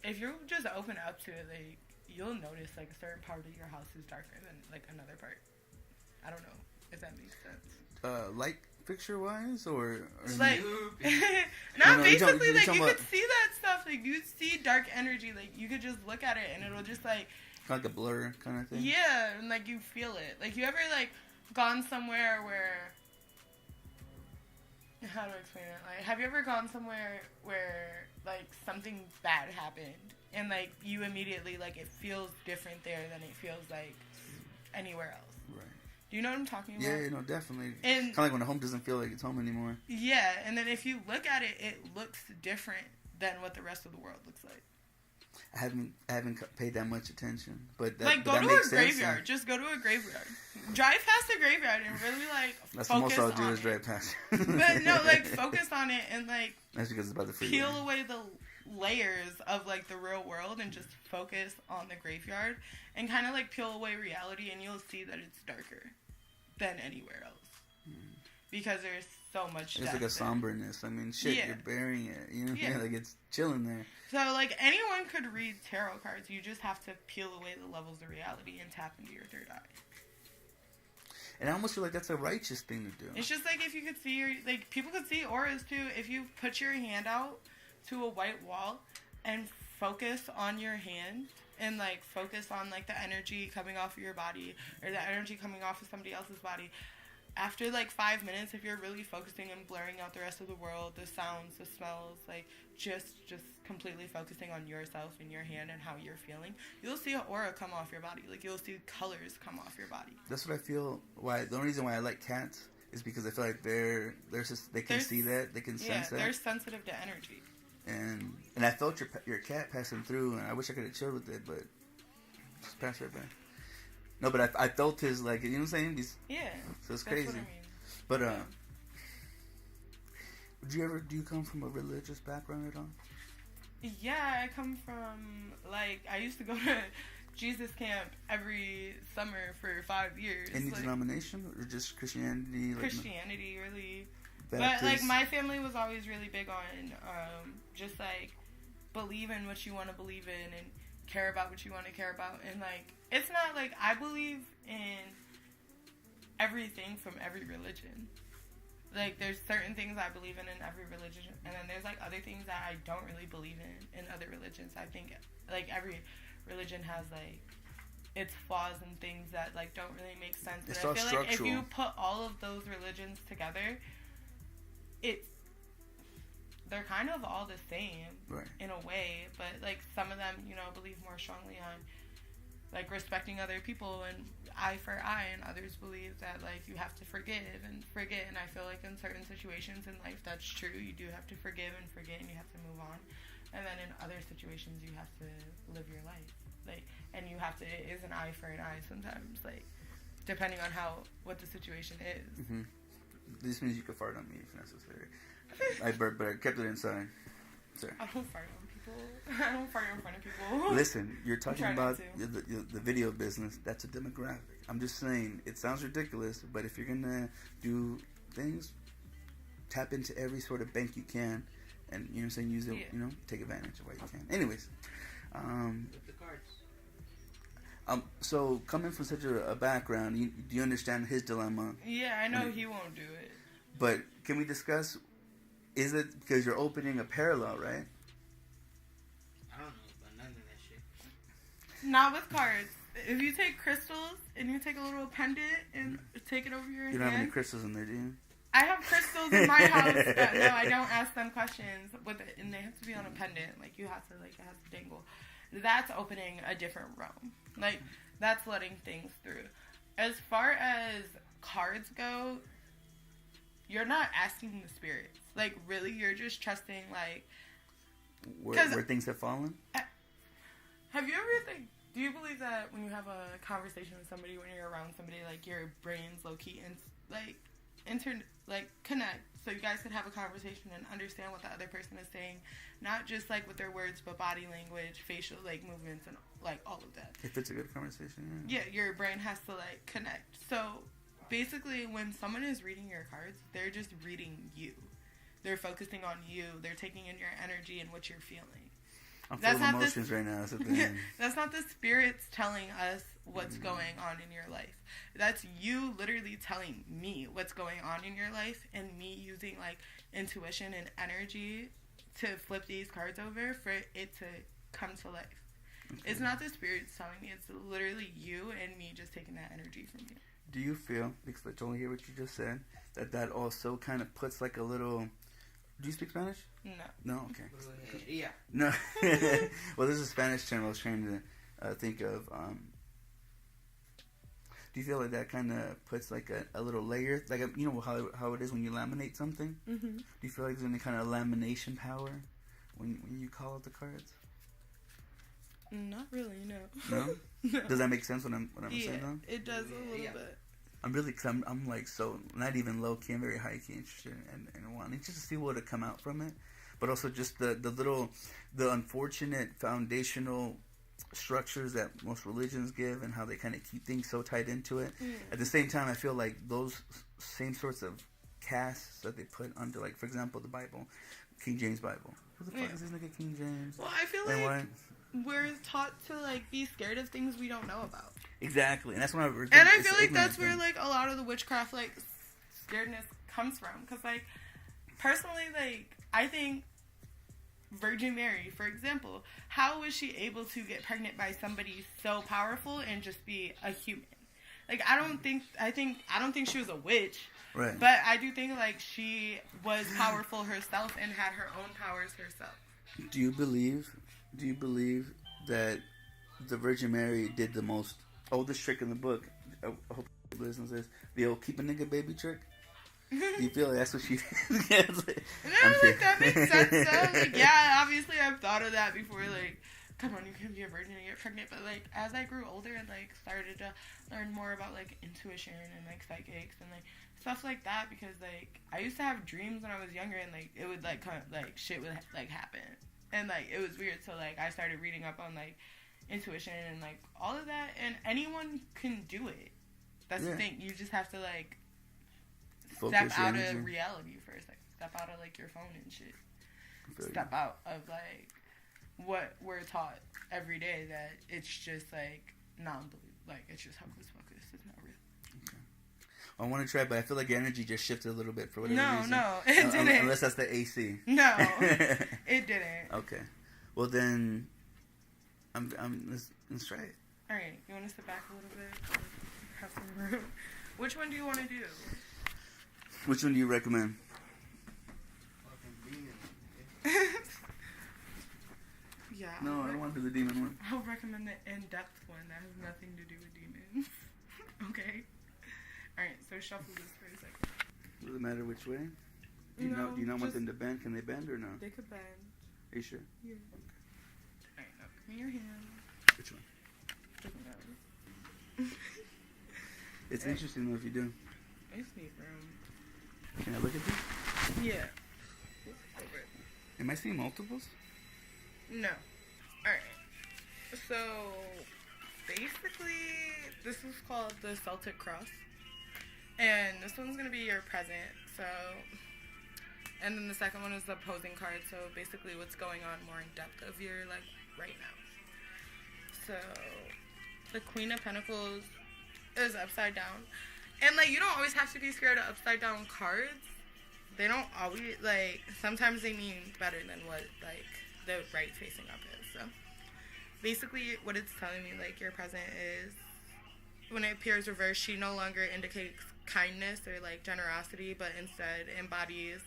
if you just open up to it, like, you'll notice, like, a certain part of your house is darker than, like, another part. I don't know if that makes sense. Light fixture wise, or Like, No, basically, you're like, talking you could about- see that stuff. Like, you see dark energy. Like, you could just look at it, and it'll just, like, like a blur kind of thing? yeah, and, like, you feel it. Like, you ever, like, gone somewhere where, how do I explain it? Like, have you ever gone somewhere where, like, something bad happened, and, like, you immediately, like, it feels different there than it feels, like, anywhere else? Right. Do you know what I'm talking about? Yeah, no, definitely. And Kind of like when a home doesn't feel like it's home anymore. yeah, and then if you look at it, it looks different than what the rest of the world looks like. I haven't paid that much attention, but that, Like, but go that to makes a sense. graveyard. Just go to a graveyard. Drive past a graveyard and really, like, That's what focus most I'll do on is it. drive past. But no, like, focus on it and, like, That's because it's about the freeway. peel away the layers of, like, the real world and just focus on the graveyard and kind of, like, peel away reality, and you'll see that it's darker than anywhere else. Because there's so much It's death like a there. somberness. I mean, shit, Yeah. you're burying it. You know, Yeah. like it's chilling there. So, like, anyone could read tarot cards. You just have to peel away the levels of reality and tap into your third eye. And I almost feel like that's a righteous thing to do. It's just like if you could see your, like, people could see auras too. If you put your hand out to a white wall and focus on your hand and, like, focus on, like, the energy coming off of your body or the energy coming off of somebody else's body. After, like, 5 minutes, if you're really focusing and blurring out the rest of the world, the sounds, the smells, like, just completely focusing on yourself and your hand and how you're feeling, you'll see an aura come off your body. Like, you'll see colors come off your body. That's what I feel. The only reason why I like cats is because I feel like they're just they can see that, they can sense they're that. sensitive to energy. And I felt your cat passing through, and I wish I could have chilled with it, but just passed right by. No, but I felt his, like, you know what I'm saying? Yeah. So it's That's crazy. what I mean. But do you come from a religious background at all? Yeah, I come from, like, I used to go to Jesus camp every summer for 5 years. Any like, denomination or just Christianity? Like Christianity, really. Baptist? But, like, my family was always really big on just, like, believe in what you want to believe in and care about what you want to care about. And, like, it's not, like, I believe in everything from every religion. Like, there's certain things I believe in every religion, and then there's, like, other things that I don't really believe in other religions. I think, like, every religion has, like, its flaws and things that, like, don't really make sense. But It's I all feel like if structural. you put all of those religions together, they're kind of all the same Right. in a way, but, like, some of them, you know, believe more strongly on, like, respecting other people and eye for eye, and others believe that, like, you have to forgive and forget. And I feel like in certain situations in life that's true. You do have to forgive and forget, and you have to move on. And then in other situations you have to live your life, like, and you have to, it is an eye for an eye sometimes, like, depending on what the situation is. Mm-hmm. This means you can fart on me if necessary. I burped, but I kept it inside. Sorry. I don't fart on people. people. I don't fart in front of people. Listen, you're talking try not about the video business. That's a demographic. I'm just saying, it sounds ridiculous, but if you're gonna do things, tap into every sort of bank you can, and you know what I'm saying, use it, you know, take advantage of what you can. Anyways, With the cards. so coming from such a background, do you understand his dilemma? Yeah, I know he won't do it. But can we discuss, is it because you're opening a parallel, right? I don't know about none of that shit. Not with cards. If you take crystals and you take a little pendant and take it over your You don't have any hand. crystals in there, do you? I have crystals in my house. No, I don't ask them questions with it, and they have to be on a pendant. Like you have to, like it has to dangle. That's opening a different realm. Like that's letting things through. As far as cards go, you're not asking the spirits. Like really, you're just trusting. Like where things have fallen. Have you ever think? Do you believe that when you have a conversation with somebody, when you're around somebody, like your brains low key and connect, so you guys could have a conversation and understand what the other person is saying, not just like with their words, but body language, facial like movements, and like all of that. If it's a good conversation, yeah, your brain has to like connect. So basically, when someone is reading your cards, they're just reading you. They're focusing on you. They're taking in your energy and what you're feeling. I'm full of emotions right now. That's not the spirits telling us what's going on in your life. That's you literally telling me what's going on in your life, and me using like intuition and energy to flip these cards over for it to come to life. Okay. It's not the spirits telling me. It's literally you and me just taking that energy from you. Do you feel, because I totally hear what you just said, that also kind of puts like a little... Do you speak Spanish? No. No? Okay. Yeah. No. Well, there's a Spanish term I was trying to think of. Do you feel like that kind of puts like a little layer? Like, you know how it is when you laminate something? Mm-hmm. Do you feel like there's any kind of lamination power when you call out the cards? Not really, no. No? No. Does that make sense what I'm saying though? It does a little bit. I'm really, cause I'm like so, not even low key, I'm very high key interested in wanting just to see what would come out from it. But also just the unfortunate foundational structures that most religions give and how they kind of keep things so tied into it. Mm. At the same time, I feel like those same sorts of casts that they put under, like, for example, the Bible, King James Bible. Who the fuck is this nigga King James? Well, I feel like we're taught to, like, be scared of things we don't know about. Exactly, and that's when I feel like that's where, like, a lot of the witchcraft, like, scaredness comes from. Because, like, personally, like, I think Virgin Mary, for example, how was she able to get pregnant by somebody so powerful and just be a human? Like, I don't think she was a witch. Right. But I do think, like, she was powerful herself and had her own powers herself. Do you believe that the Virgin Mary did the most oldest trick in the book? I hope you listen to this. The old keep a nigga baby trick. Do you feel like that's what she did? That makes sense though. Like, yeah, obviously I've thought of that before. Like, come on, you can be a virgin and get pregnant. But like, as I grew older and like started to learn more about like intuition and like psychics and like stuff like that, because like I used to have dreams when I was younger and like it would like kind of like shit would like happen and like it was weird. So like I started reading up on like intuition and like all of that, and anyone can do it. That's the thing. You just have to like step out of reality for a second. Step out of like your phone and shit. Step out of like what we're taught every day, that it's just like non-belief. Like it's just hocus pocus. It's not real. Okay. I want to try, but I feel like your energy just shifted a little bit for whatever reason. No, it didn't. Unless that's the AC. No, it didn't. Okay. Well then, let's try it. All right. You want to sit back a little bit? Have some room. Which one do you want to do? Which one do you recommend? Yeah. No, I don't want to do the demon one. I'll recommend the in-depth one that has nothing to do with demons. Okay. All right. So shuffle this for a second. Does it matter which way? Do you not want them to bend? Can they bend or no? They could bend. Are you sure? Yeah. Okay. All right. Now give me your hand. Which one? Doesn't matter. It's interesting though if you do. I just need room. Can I look at this? Yeah. Am I seeing multiples? No. Alright. So, basically, this is called the Celtic Cross. And this one's going to be your present. So, and then the second one is the opposing card. So, basically what's going on more in depth of your, like, right now. So, the Queen of Pentacles is upside down. And, like, you don't always have to be scared of upside down cards. They don't always, like, sometimes they mean better than what, like, the right facing up is. So, basically, what it's telling me, like, your present is, when it appears reversed, she no longer indicates kindness or, like, generosity, but instead embodies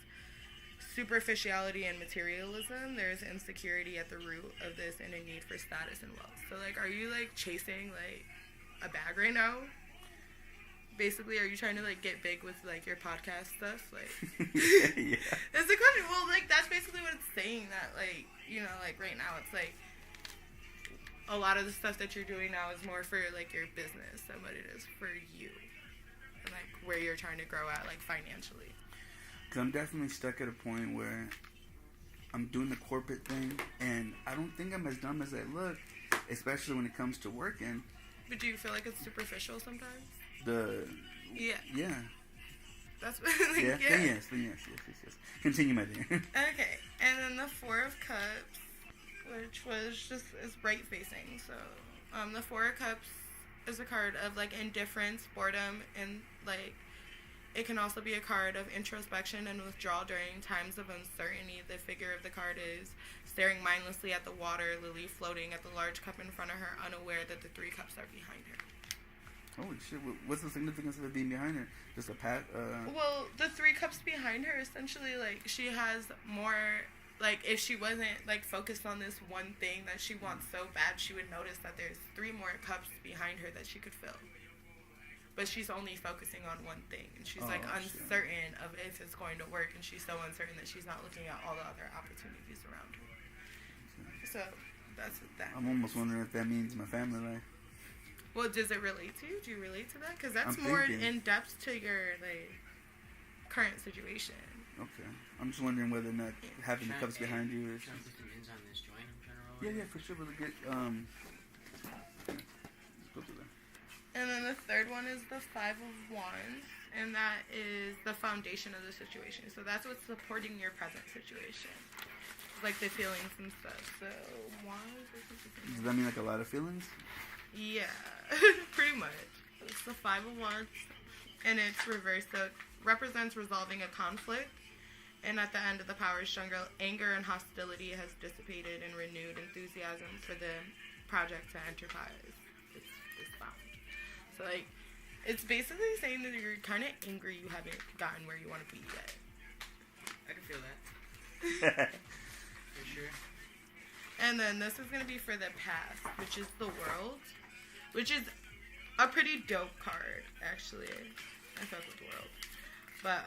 superficiality and materialism. There's insecurity at the root of this and a need for status and wealth. So, like, are you, like, chasing, like, a bag right now? Basically, are you trying to, like, get big with, like, your podcast stuff? Like, Yeah. it's the question. Well, like, that's basically what it's saying, that, like, you know, like, right now, it's, like, a lot of the stuff that you're doing now is more for, like, your business than what it is for you. And, like, where you're trying to grow at, like, financially. Because I'm definitely stuck at a point where I'm doing the corporate thing, and I don't think I'm as dumb as I look, especially when it comes to working. But do you feel like it's superficial sometimes? Yeah. That's Yeah. Yes. Continue, my dear. Okay, and then the Four of Cups, which was just is right facing. So, the Four of Cups is a card of, like, indifference, boredom, and, like, it can also be a card of introspection and withdrawal during times of uncertainty. The figure of the card is staring mindlessly at the water lily floating at the large cup in front of her, unaware that the three cups are behind her. Holy shit! What's the significance of it being behind her? Just a pat? Well, the three cups behind her, essentially, like, she has more, like, if she wasn't, like, focused on this one thing that she wants so bad, she would notice that there's 3 more cups behind her that she could fill. But she's only focusing on one thing, and she's, like, uncertain of if it's going to work, and she's so uncertain that she's not looking at all the other opportunities around her. So, that's that. I'm almost wondering if that means my family life. Well, does it relate to you? Do you relate to that? Because that's I'm more thinking. in depth to your, like, current situation. Okay. I'm just wondering whether or not having the cups behind you is... Trying to put some ends on this joint I'm trying to roll. Yeah, for sure. We'll get, let's go through that. And then the third one is the Five of Wands, and that is the foundation of the situation. So that's what's supporting your present situation. Like the feelings and stuff. So, Wands? Does that mean, like, a lot of feelings? Yeah, pretty much. It's the Five of Wands, and it's reversed. So it represents resolving a conflict, and at the end of the power struggle, anger and hostility has dissipated and renewed enthusiasm for the project to enterprise. It's found. So, like, it's basically saying that you're kind of angry you haven't gotten where you want to be yet. I can feel that. For sure. And then this is going to be for the past, which is the World, which is a pretty dope card, actually. I fuck with the World. But,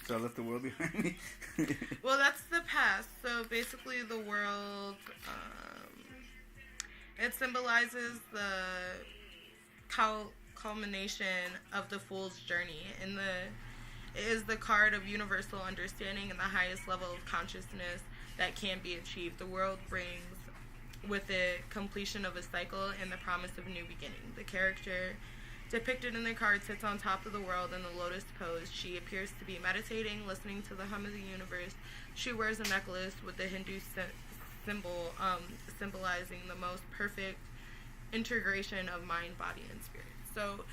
So I left the world behind me? well, that's the past. So basically the World, it symbolizes the culmination of the Fool's journey. It is the card of universal understanding and the highest level of consciousness that can be achieved. The World brings with it completion of a cycle and the promise of new beginning. The character depicted in the card sits on top of the world in the lotus pose. She appears to be meditating, listening to the hum of the universe. She wears a necklace with the Hindu symbol symbolizing the most perfect integration of mind, body, and spirit. So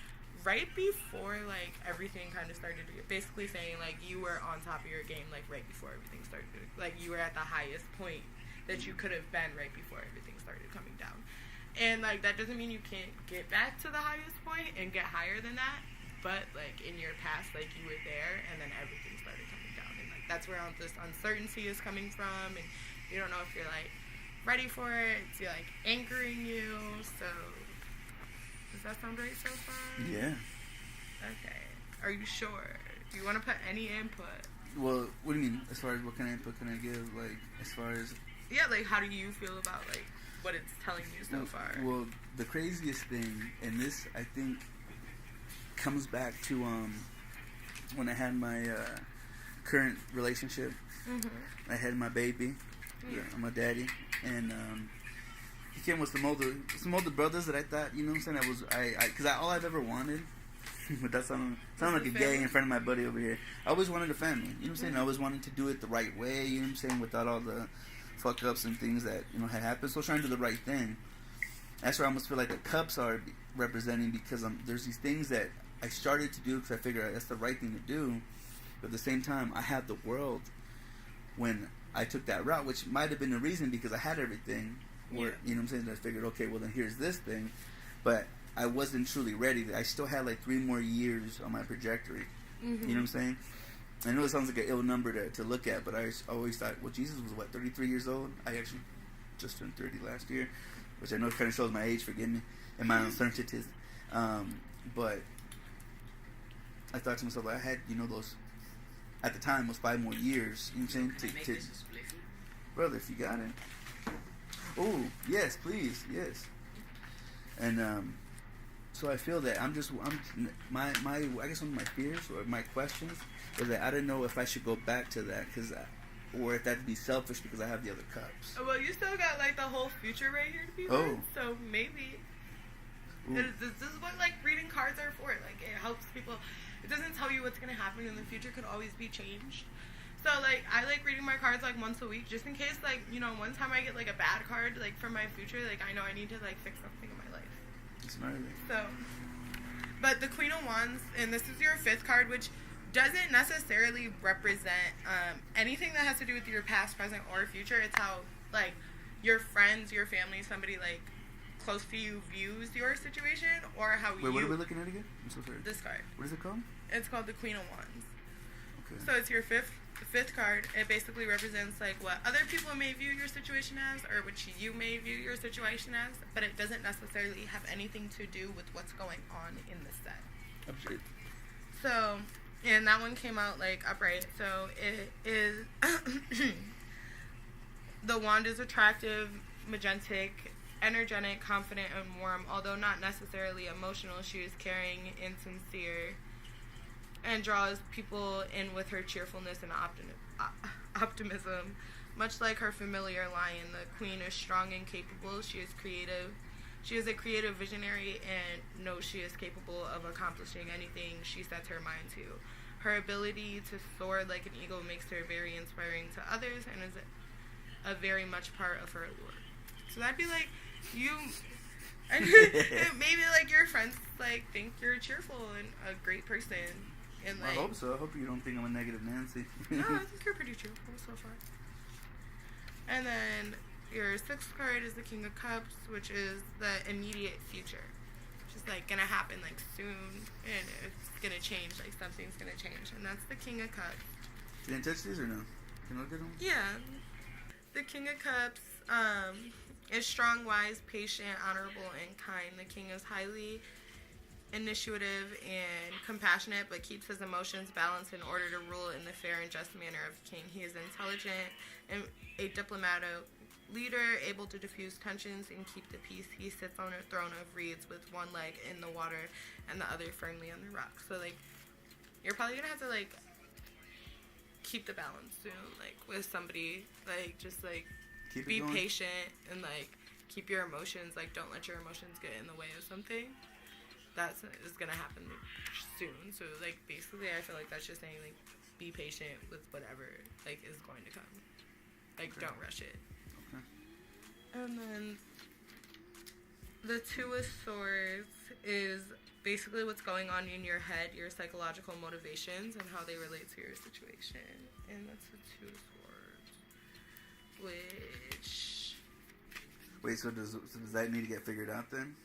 right before, like, everything kind of started, basically saying, like, you were on top of your game, like, right before everything started. Like, you were at the highest point that you could have been right before everything started coming down. And, like, that doesn't mean you can't get back to the highest point and get higher than that. But, like, in your past, like, you were there, and then everything started coming down. And, like, that's where all this uncertainty is coming from. And you don't know if you're, like, ready for it. It's, like, anchoring you. So, does that sound right so far? Yeah. Okay. Are you sure? Do you want to put any input? Well, what do you mean? As far as what kind of input can I give? Like, as far as... Yeah, like, how do you feel about, like, what it's telling you so far? Well, the craziest thing, and this, I think, comes back to when I had my current relationship. Mm-hmm. I had my baby, Yeah, I'm a daddy, and he came with some older brothers that I thought, you know what I'm saying, because all I've ever wanted, but that sounded like a gay in front of my buddy over here. I always wanted a family, you know what I'm saying. I always wanted to do it the right way, you know what I'm saying, without all the fuck ups and things that, you know, had happened. So I was trying to do the right thing. That's where I almost feel like the cups are representing, because there's these things that I started to do because I figured that's the right thing to do, but at the same time I had the world when I took that route, which might have been the reason, because I had everything. Where, you know what I'm saying? I figured, okay, well then here's this thing, but I wasn't truly ready. I still had like 3 more years on my trajectory. You know what I'm saying? I know it sounds like an ill number to look at, but I always thought, well, Jesus was what, 33 years old? I actually just turned 30 last year, which I know kind of shows my age, forgive me, and my uncertainties. But I thought to myself, I had, you know, those, at the time, was 5 more years. You know what I'm saying? Brother, if you got it. Oh, yes, please, yes. And so I feel that I guess one of my fears or my questions is that I don't know if I should go back to that, or if that'd be selfish because I have the other cups. Well, you still got like the whole future right here to be read, so maybe. This is what like reading cards are for. Like it helps people. It doesn't tell you what's gonna happen in the future. Could always be changed. So, like, I like reading my cards, like, once a week, just in case, like, you know, one time I get, like, a bad card, like, for my future, like, I know I need to, like, fix something in my life. It's gnarly. So, but the Queen of Wands, and this is your 5th card, which doesn't necessarily represent anything that has to do with your past, present, or future. It's how, like, your friends, your family, somebody, like, close to you views your situation, or how Wait, what are we looking at again? I'm so sorry. This card. What is it called? It's called the Queen of Wands. Okay. So it's your fifth card. It basically represents like what other people may view your situation as, or what you may view your situation as, but it doesn't necessarily have anything to do with what's going on in the set. Absolutely. So, and that one came out like upright. So it is the wand is attractive, magentic, energetic, confident, and warm. Although not necessarily emotional, she is caring and sincere, and draws people in with her cheerfulness and optimism. Much like her familiar lion, the queen is strong and capable. She is creative. She is a creative visionary and knows she is capable of accomplishing anything she sets her mind to. Her ability to soar like an eagle makes her very inspiring to others and is a very much part of her allure. So that'd be like you... maybe like your friends like think you're cheerful and a great person. And like, I hope so. I hope you don't think I'm a negative Nancy. No, I think you're pretty cheerful so far. And then your sixth card is the King of Cups, which is the immediate future. Which is like gonna happen like soon, and it's gonna change. Like something's gonna change, and that's the King of Cups. You didn't touch these or no? Can I look at them? Yeah. The King of Cups is strong, wise, patient, honorable, and kind. The King is highly initiative and compassionate, but keeps his emotions balanced in order to rule in the fair and just manner of the king. He is intelligent and a diplomatic leader, able to diffuse tensions and keep the peace. He sits on a throne of reeds with one leg in the water and the other firmly on the rock. So like you're probably gonna have to like keep the balance soon, like with somebody, like just like be patient and like keep your emotions, like don't let your emotions get in the way of something. That is gonna happen soon. So like basically I feel like that's just saying like be patient with whatever like is going to come. Like don't rush it. Okay. And then the Two of Swords is basically what's going on in your head, your psychological motivations and how they relate to your situation. And that's the Two of Swords. Which Wait, so does that need to get figured out then?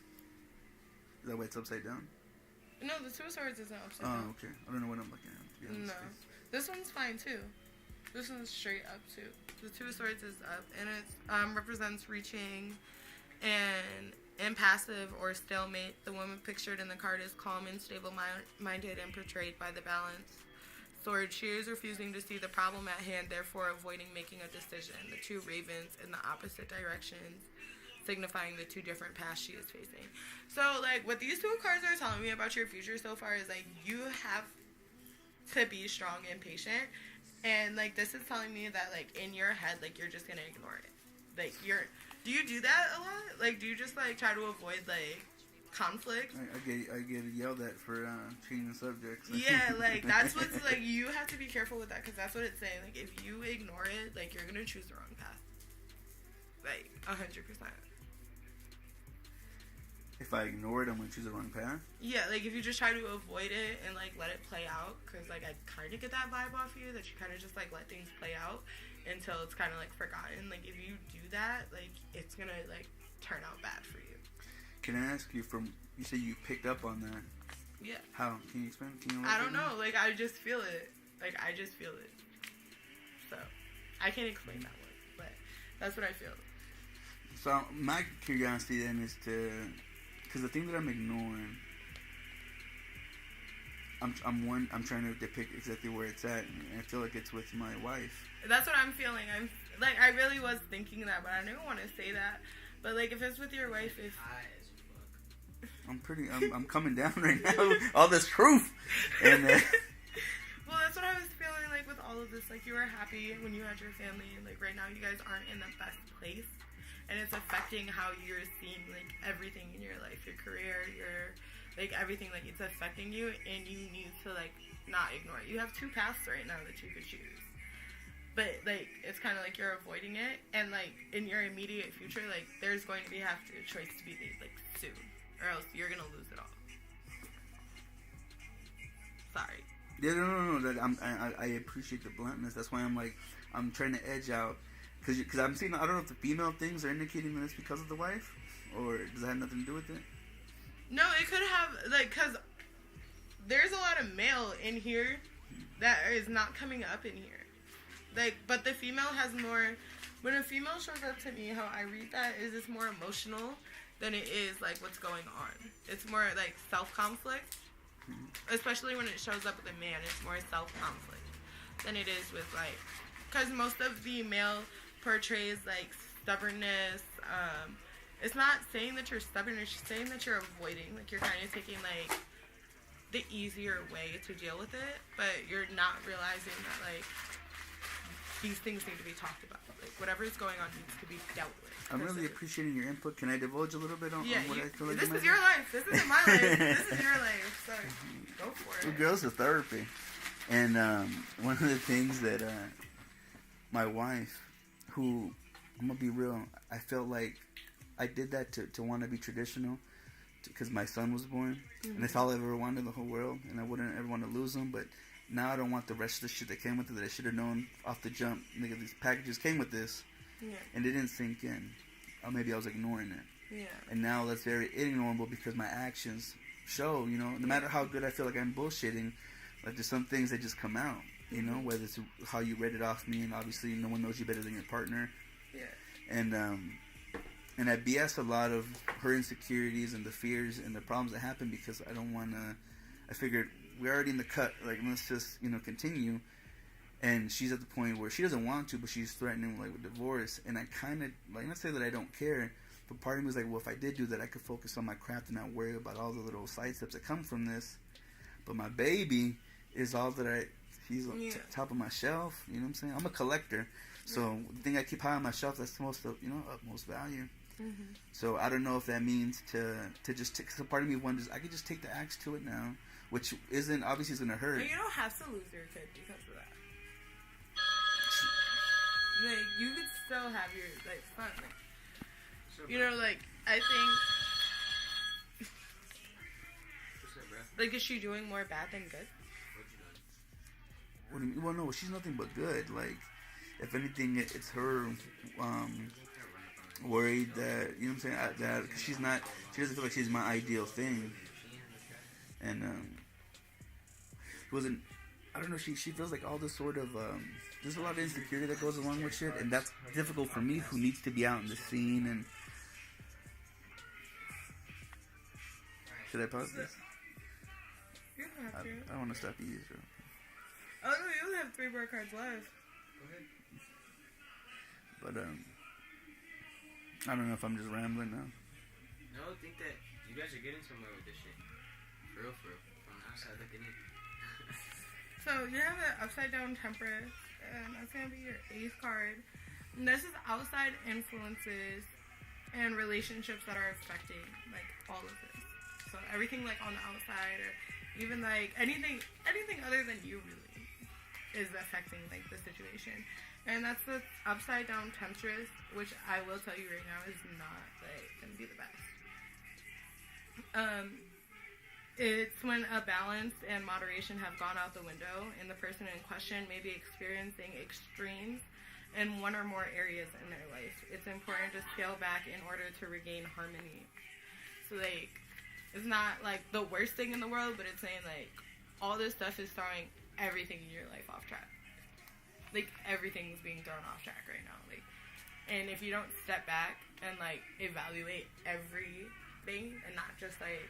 Is that why it's upside down? No, the Two of Swords isn't upside down. Oh, okay. I don't know what I'm looking at. No. This one's fine too. This one's straight up too. The Two of Swords is up, and it represents reaching and impassive or stalemate. The woman pictured in the card is calm and stable-minded and portrayed by the balance sword. She is refusing to see the problem at hand, therefore avoiding making a decision. The two ravens in the opposite directions, signifying the two different paths she is facing. So, like, what these two cards are telling me about your future so far is, like, you have to be strong and patient. And, like, this is telling me that, like, in your head, like, you're just gonna ignore it. Like, do you do that a lot? Like, do you just, like, try to avoid, like, conflict? I get yelled at for changing subjects. Yeah, like, that's what's, like, you have to be careful with that, because that's what it's saying. Like, if you ignore it, like, you're gonna choose the wrong path. Like, 100%. If I ignore it, I'm gonna choose the wrong path? Yeah, like, if you just try to avoid it and, like, let it play out, because, like, I kind of get that vibe off you, that you kind of just, like, let things play out until it's kind of, like, forgotten. Like, if you do that, like, it's gonna, like, turn out bad for you. Can I ask you, you said you picked up on that. Yeah. How? Can you explain? I don't know. Like, I just feel it. Like, I just feel it. So, I can't explain that one, but that's what I feel. So, my curiosity then is to... Because the thing that I'm ignoring, I'm trying to depict exactly where it's at, and I feel like it's with my wife. That's what I'm feeling. I'm like, I really was thinking that, but I didn't want to say that. But like, if it's with your wife, I'm coming down right now. All this truth, and well, that's what I was feeling like with all of this. Like, you were happy when you had your family, and like right now, you guys aren't in the best place. And it's affecting how you're seeing, like, everything in your life. Your career, your, like, everything. Like, it's affecting you. And you need to, like, not ignore it. You have two paths right now that you could choose. But, like, it's kind of like you're avoiding it. And, like, in your immediate future, like, there's going to be a choice to be made, like, soon. Or else you're going to lose it all. Sorry. Yeah, no. I appreciate the bluntness. That's why I'm trying to edge out. Because I'm seeing, I don't know if the female things are indicating that it's because of the wife, or does it have nothing to do with it? No, it could have, like, because there's a lot of male in here that is not coming up in here. Like, but the female has more, when a female shows up to me, how I read that is it's more emotional than it is, like, what's going on. It's more, like, self-conflict, especially when it shows up with a man. It's more self-conflict than it is with, like, because most of the male portrays like stubbornness. It's not saying that you're stubborn, it's just saying that you're avoiding. Like, you're kind of taking like the easier way to deal with it, but you're not realizing that like these things need to be talked about. Like, whatever is going on needs to be dealt with. I'm really appreciating your input. Can I divulge a little bit on what I feel like? This is your life. This isn't my life. This is your life. So go for it. Well, girls are therapy, and one of the things that my wife, who, I'm gonna be real, I felt like I did that to want to be traditional, because my son was born, and that's all I ever wanted in the whole world, and I wouldn't ever want to lose him. But now I don't want the rest of the shit that came with it that I should have known off the jump. Nigga, these packages came with this, and it didn't sink in, or maybe I was ignoring it. Yeah. And now that's very ignorable because my actions show, you know, no matter how good I feel like I'm bullshitting, like there's some things that just come out. You know, whether it's how you read it off me, and obviously no one knows you better than your partner. Yeah. And I BS a lot of her insecurities and the fears and the problems that happen because I don't want to. I figured we're already in the cut. Like, let's just continue. And she's at the point where she doesn't want to, but she's threatening like with divorce. And I kind of like, not say that I don't care, but part of me was like, well, if I did do that, I could focus on my craft and not worry about all the little side steps that come from this. But my baby is all that he's on top of my shelf, you know what I'm saying? I'm a collector, so the thing I keep high on my shelf, that's the most, utmost value. Mm-hmm. So I don't know if that means to just take, so part of me wonders, I could just take the axe to it now, which isn't, obviously is going to hurt. But you don't have to lose your kid because of that. Like, you could still have your, like, fun. Like, you know, like, I think, like, is she doing more bad than good? What do you mean? Well, no, she's nothing but good. Like, if anything, it's her worried that, you know what I'm saying, that she doesn't feel like she's my ideal thing. And it wasn't, I don't know, she feels like all this sort of, there's a lot of insecurity that goes along with shit, and that's difficult for me, who needs to be out in the scene. And should I pause this? You don't have to. I don't want to stop you. So. Oh no, you only have 3 more cards left. Go ahead. But I don't know if I'm just rambling now. No, I think that you guys are getting somewhere with this shit. For real. From the outside looking in. So you have an upside down Temperance, and that's gonna be your 8th card. And this is outside influences and relationships that are affecting like all of this. So everything like on the outside, or even like anything other than you really is affecting like the situation. And that's the upside down temptress, which I will tell you right now is not like gonna be the best. It's when a balance and moderation have gone out the window, and the person in question may be experiencing extremes in one or more areas in their life. It's important to scale back in order to regain harmony. So like, it's not like the worst thing in the world, but it's saying like all this stuff is throwing everything in your life off track. Like everything's being thrown off track right now. Like, and if you don't step back and like evaluate everything, and not just like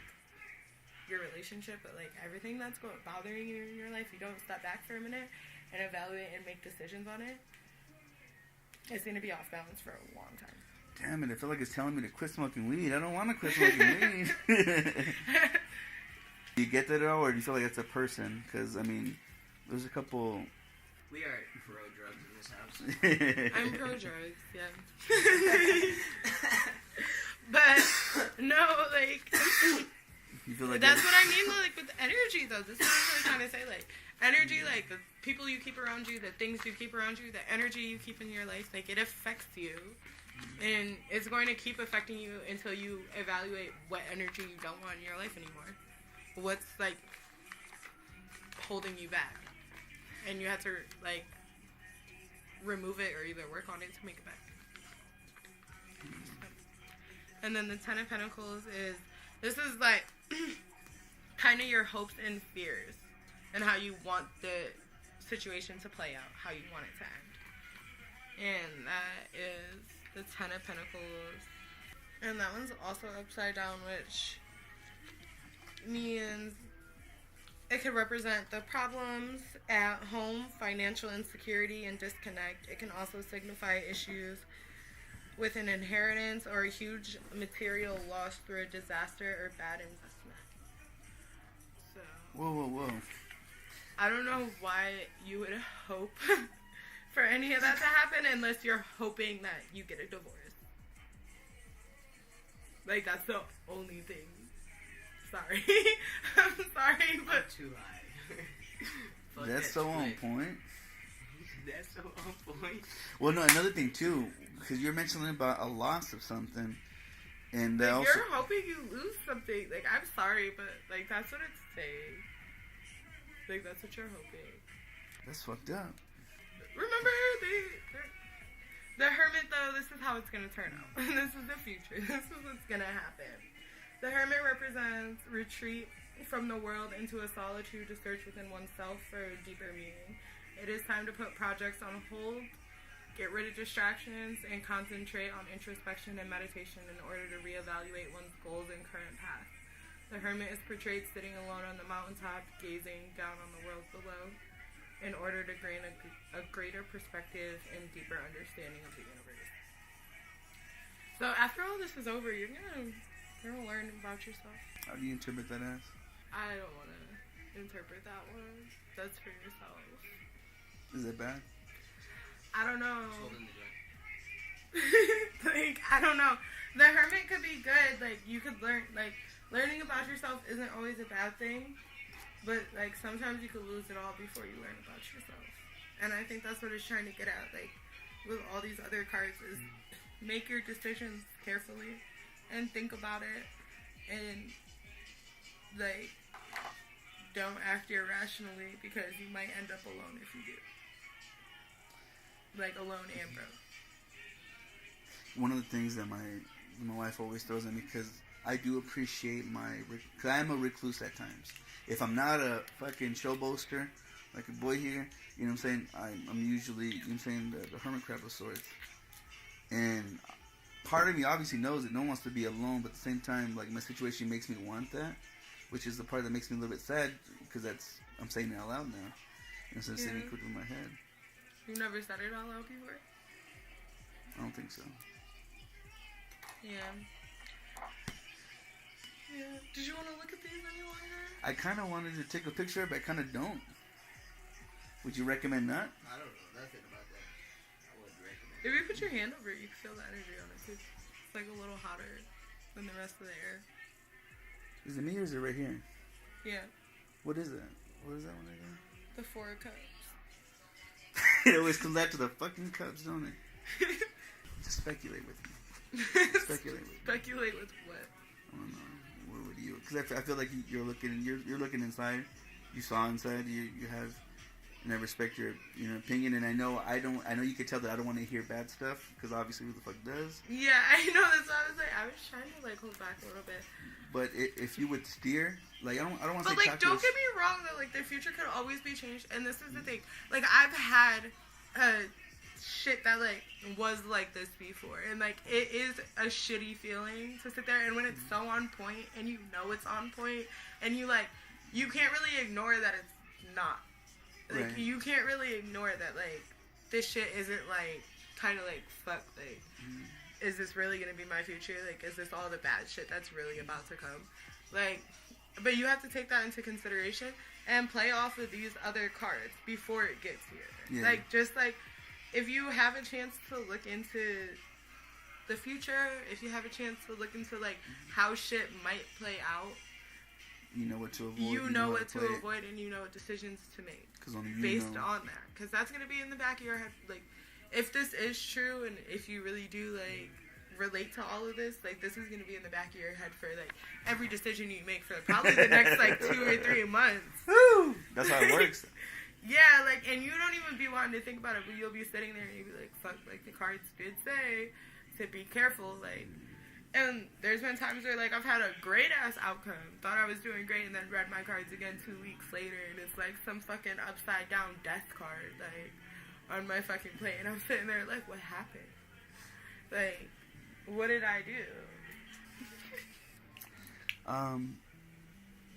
your relationship, but like everything that's bothering you in your life, you don't step back for a minute and evaluate and make decisions on it, it's going to be off balance for a long time. Damn it, I feel like it's telling me to quit smoking weed. I don't want to quit smoking weed. Do you get that at all, or do you feel like it's a person? Because, I mean, there's a couple... We are pro drugs in this house. I'm pro drugs, yeah. But, no, like... You feel like that's what I mean, like, with energy, though. This is what I'm trying to say, like, energy, like, the people you keep around you, the things you keep around you, the energy you keep in your life, like, it affects you. And it's going to keep affecting you until you evaluate what energy you don't want in your life anymore. What's, like, holding you back. And you have to, like, remove it or either work on it to make it back. And then the Ten of Pentacles is, this is, like, kind of your hopes and fears and how you want the situation to play out, how you want it to end. And that is the Ten of Pentacles. And that one's also upside down, which means it could represent the problems at home, financial insecurity, and disconnect. It can also signify issues with an inheritance or a huge material loss through a disaster or bad investment. So, Whoa. I don't know why you would hope for any of that to happen unless you're hoping that you get a divorce. Like, that's the only thing. Sorry. I'm sorry, but... Too high. That's so on point. That's so on point. Well, no, another thing, too, because you're mentioning about a loss of something, and like, also... you're hoping you lose something. Like, I'm sorry, but, like, that's what it's saying. Like, that's what you're hoping. That's fucked up. Remember, the Hermit, though, this is how it's going to turn out. This is the future. This is what's going to happen. The Hermit represents retreat from the world into a solitude to search within oneself for a deeper meaning. It is time to put projects on hold, get rid of distractions, and concentrate on introspection and meditation in order to reevaluate one's goals and current path. The Hermit is portrayed sitting alone on the mountaintop, gazing down on the world below, in order to gain a greater perspective and deeper understanding of the universe. So after all this is over, you're gonna learn about yourself. How do you interpret that as? I don't want to interpret that one. That's for yourself. Is it bad? I don't know. Holding the joint. Like, I don't know. The Hermit could be good. Like, you could learn, like, learning about yourself isn't always a bad thing. But, like, sometimes you could lose it all before you learn about yourself. And I think that's what it's trying to get at. Like, with all these other cards is make your decisions carefully and think about it. And, like, don't act irrationally because you might end up alone if you do. Like, alone and broke. One of the things that my wife always throws at me, because I do appreciate because I am a recluse at times. If I'm not a fucking showboaster, like a boy here, you know what I'm saying, I'm usually, you know what I'm saying, the hermit crab of sorts. And part of me obviously knows that no one wants to be alone, but at the same time, like, my situation makes me want that, which is the part that makes me a little bit sad, because I'm saying it out loud now, instead of saying it quickly in my head. You've never said it out loud before? I don't think so. Yeah. Did you want to look at these any longer? I kind of wanted to take a picture, but I kind of don't. Would you recommend that? I don't know nothing about that. I wouldn't recommend. If you put your hand over it, you can feel the energy on it too. It's like a little hotter than the rest of the air. Is it me or is it right here? Yeah. What is that? What is that one again? The 4 cups. It always comes back to the fucking cups, don't it? Just speculate with me. Speculate with me. Speculate with what? I don't know. What would you? Because I feel like you're looking inside. You saw inside. You have. And I respect your opinion, and I know you could tell that I don't want to hear bad stuff because obviously who the fuck does. Yeah, I know. That's what I was like. I was trying to like hold back a little bit. But if you would steer, like I don't want to say. But like, don't get me wrong though. Like the future could always be changed, and this is the thing. Like I've had shit that like was like this before, and like it is a shitty feeling to sit there, and when it's so on point, and you know it's on point, and you can't really ignore that it's not. Like, right. You can't really ignore that, like, this shit isn't, like, kind of, like, fuck, like, is this really going to be my future? Like, is this all the bad shit that's really about to come? Like, but you have to take that into consideration and play off of these other cards before it gets here. Yeah. Like, just, like, if you have a chance to look into the future, if you have a chance to look into, like, how shit might play out, you know what to avoid. You know what to avoid, and you know what decisions to make based on that. Because that's going to be in the back of your head. Like, if this is true, and if you really do, like, relate to all of this, like, this is going to be in the back of your head for, like, every decision you make for probably the next, like, 2 or 3 months. Woo! That's how it works. Yeah, like, and you don't even be wanting to think about it, but you'll be sitting there and you'll be like, fuck, like, the cards did say to be careful, like. And there's been times where, like, I've had a great-ass outcome. Thought I was doing great, and then read my cards again 2 weeks later, and it's, like, some fucking upside-down death card, like, on my fucking plate. And I'm sitting there, like, what happened? Like, what did I do?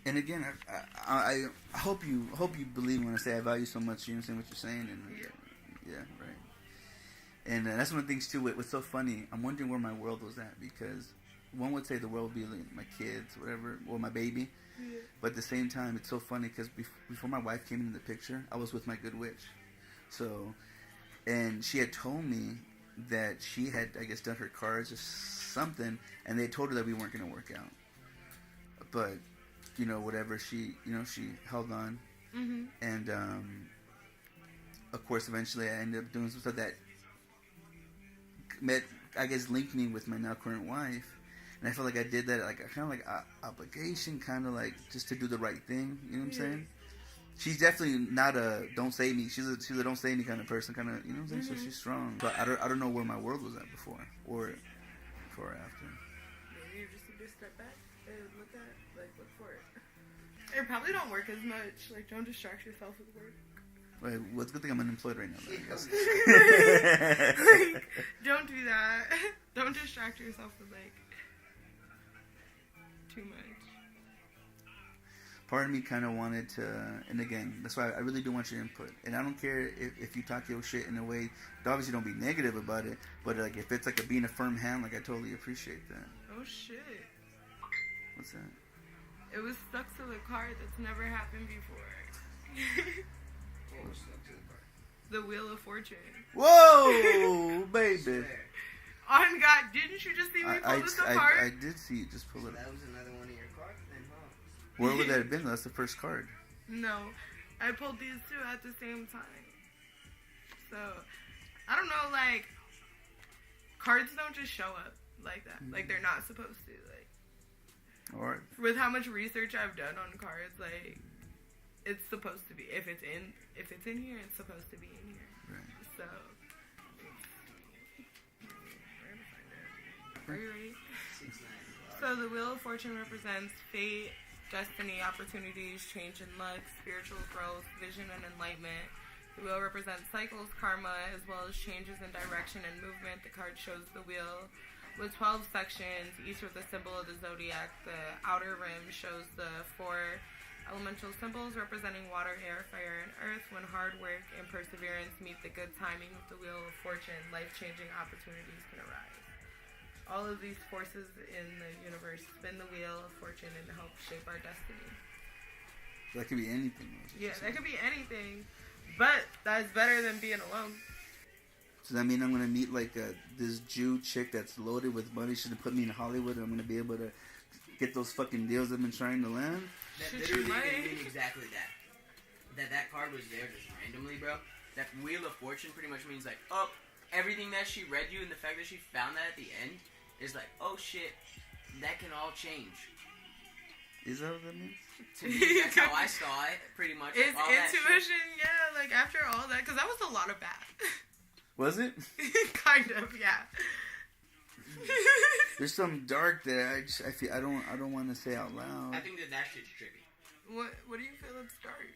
And again, I hope you believe when I say I value so much, you understand what you're saying? And yeah, right. And that's one of the things, too, what's so funny, I'm wondering where my world was at, because one would say the world would be like my kids, whatever, or my baby, but at the same time, it's so funny, because before my wife came into the picture, I was with my good witch, so, and she had told me that she had, I guess, done her cards or something, and they told her that we weren't going to work out, but, whatever, she held on, and, of course, eventually, I ended up doing some stuff that linked me with my now current wife, and I felt like I did that like kind of like obligation, kind of like just to do the right thing. You know what I'm saying? She's definitely not a don't say me. She's a don't say me kind of person, kind of, you know what I'm saying? So she's strong. But I don't know where my world was at before or after. Maybe you just need to step back and look for it. It probably don't work as much. Like, don't distract yourself with work. Well, it's a good thing I'm unemployed right now, though, I guess. Like, don't do that. Don't distract yourself with, like, too much. Part of me kind of wanted to, and again, that's why I really do want your input. And I don't care if you talk your shit in a way, obviously don't be negative about it, but, like, if it's, like, being a firm hand, like, I totally appreciate that. Oh, shit. What's that? It was stuck to the card that's never happened before. The Wheel of Fortune. Whoa, baby. On God, didn't you just see me pull this apart? I did see you just pull it. That was another one of your cards then, huh? Where would that have been? That's the first card. No, I pulled these two at the same time. So, I don't know, like, cards don't just show up like that. Like, they're not supposed to, like. Alright. With how much research I've done on cards, like, it's supposed to be. If it's in here, it's supposed to be in here. Right. So, are you ready? So the Wheel of Fortune represents fate, destiny, opportunities, change in luck, spiritual growth, vision, and enlightenment. The wheel represents cycles, karma, as well as changes in direction and movement. The card shows the wheel with 12 sections, each with a symbol of the zodiac. The outer rim shows the 4 elemental symbols representing water, air, fire, and earth. When hard work and perseverance meet the good timing of the Wheel of Fortune, life-changing opportunities can arise. All of these forces in the universe spin the Wheel of Fortune and help shape our destiny. That could be anything. Yeah, that could be anything. But that's better than being alone. Does that mean I'm gonna meet like this Jew chick that's loaded with money? She's gonna put me in Hollywood, and I'm gonna be able to get those fucking deals I've been trying to land? That literally didn't mean exactly that. That card was there just randomly, bro. That Wheel of Fortune pretty much means like, oh, everything that she read you and the fact that she found that at the end is like, oh shit, that can all change. Is that what that means? To me, that's how I saw it, pretty much. It's all intuition, yeah. Like after all that, because that was a lot of bad. Was it? Kind of, yeah. There's some dark that I feel I don't want to say out loud. I think that shit's trippy. What do you feel it's dark?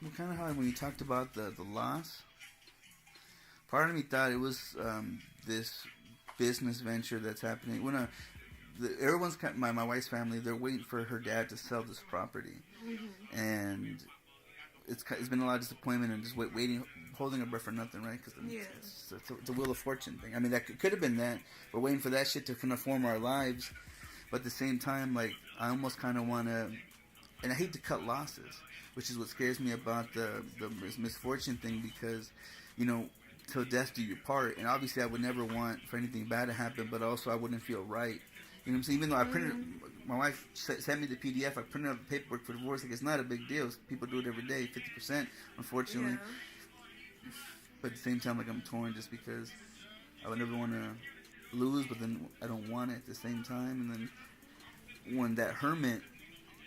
Well, kind of how when you talked about the loss, part of me thought it was this business venture that's happening. When everyone's my wife's family, they're waiting for her dad to sell this property, and it's been a lot of disappointment and just waiting, holding her breath for nothing, right? Because it's a Wheel of Fortune thing. I mean, that could have been that. We're waiting for that shit to kind of form our lives, but at the same time, like I almost kind of want to, and I hate to cut losses, which is what scares me about the misfortune thing, because, you know, till death do you part, and obviously I would never want for anything bad to happen, but also I wouldn't feel right. You know what I'm saying? Even though I printed, my wife sent me the PDF, I printed out the paperwork for divorce. Like, it's not a big deal. People do it every day, 50%, unfortunately. Yeah. But at the same time, like, I'm torn just because I would never want to lose, but then I don't want it at the same time. And then when that hermit,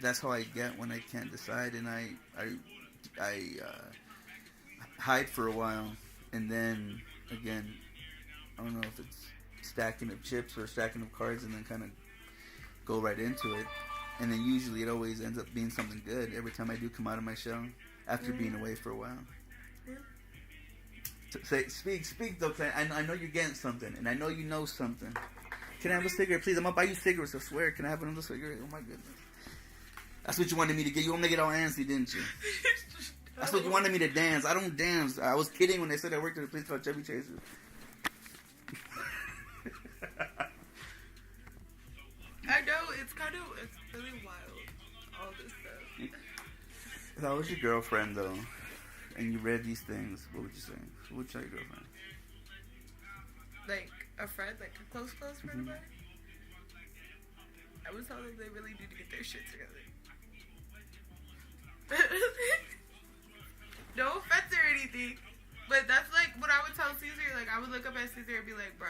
that's how I get when I can't decide, and I hide for a while, and then again, I don't know if it's stacking of chips or stacking of cards, and then kind of go right into it, and then usually it always ends up being something good every time I do come out of my shell after being away for a while. Speak though, 'cause I know you're getting something, and I know you know something. Can I have a cigarette, please? I'm gonna buy you cigarettes, I swear. Can I have another cigarette? Oh my goodness. That's what you wanted me to get. You want me to get all antsy, didn't you? That's what you wanted me to dance. I don't dance. I was kidding when they said I worked at a place called Chubby Chasers. I know, it's really wild, all this stuff. If I was your girlfriend, though, and you read these things, what would you say? What would you tell your girlfriend? Like a friend, like a close friend of mine? I would tell them they really need to get their shit together. No offense or anything, but that's like what I would tell Caesar. Like, I would look up at Caesar and be like, bro,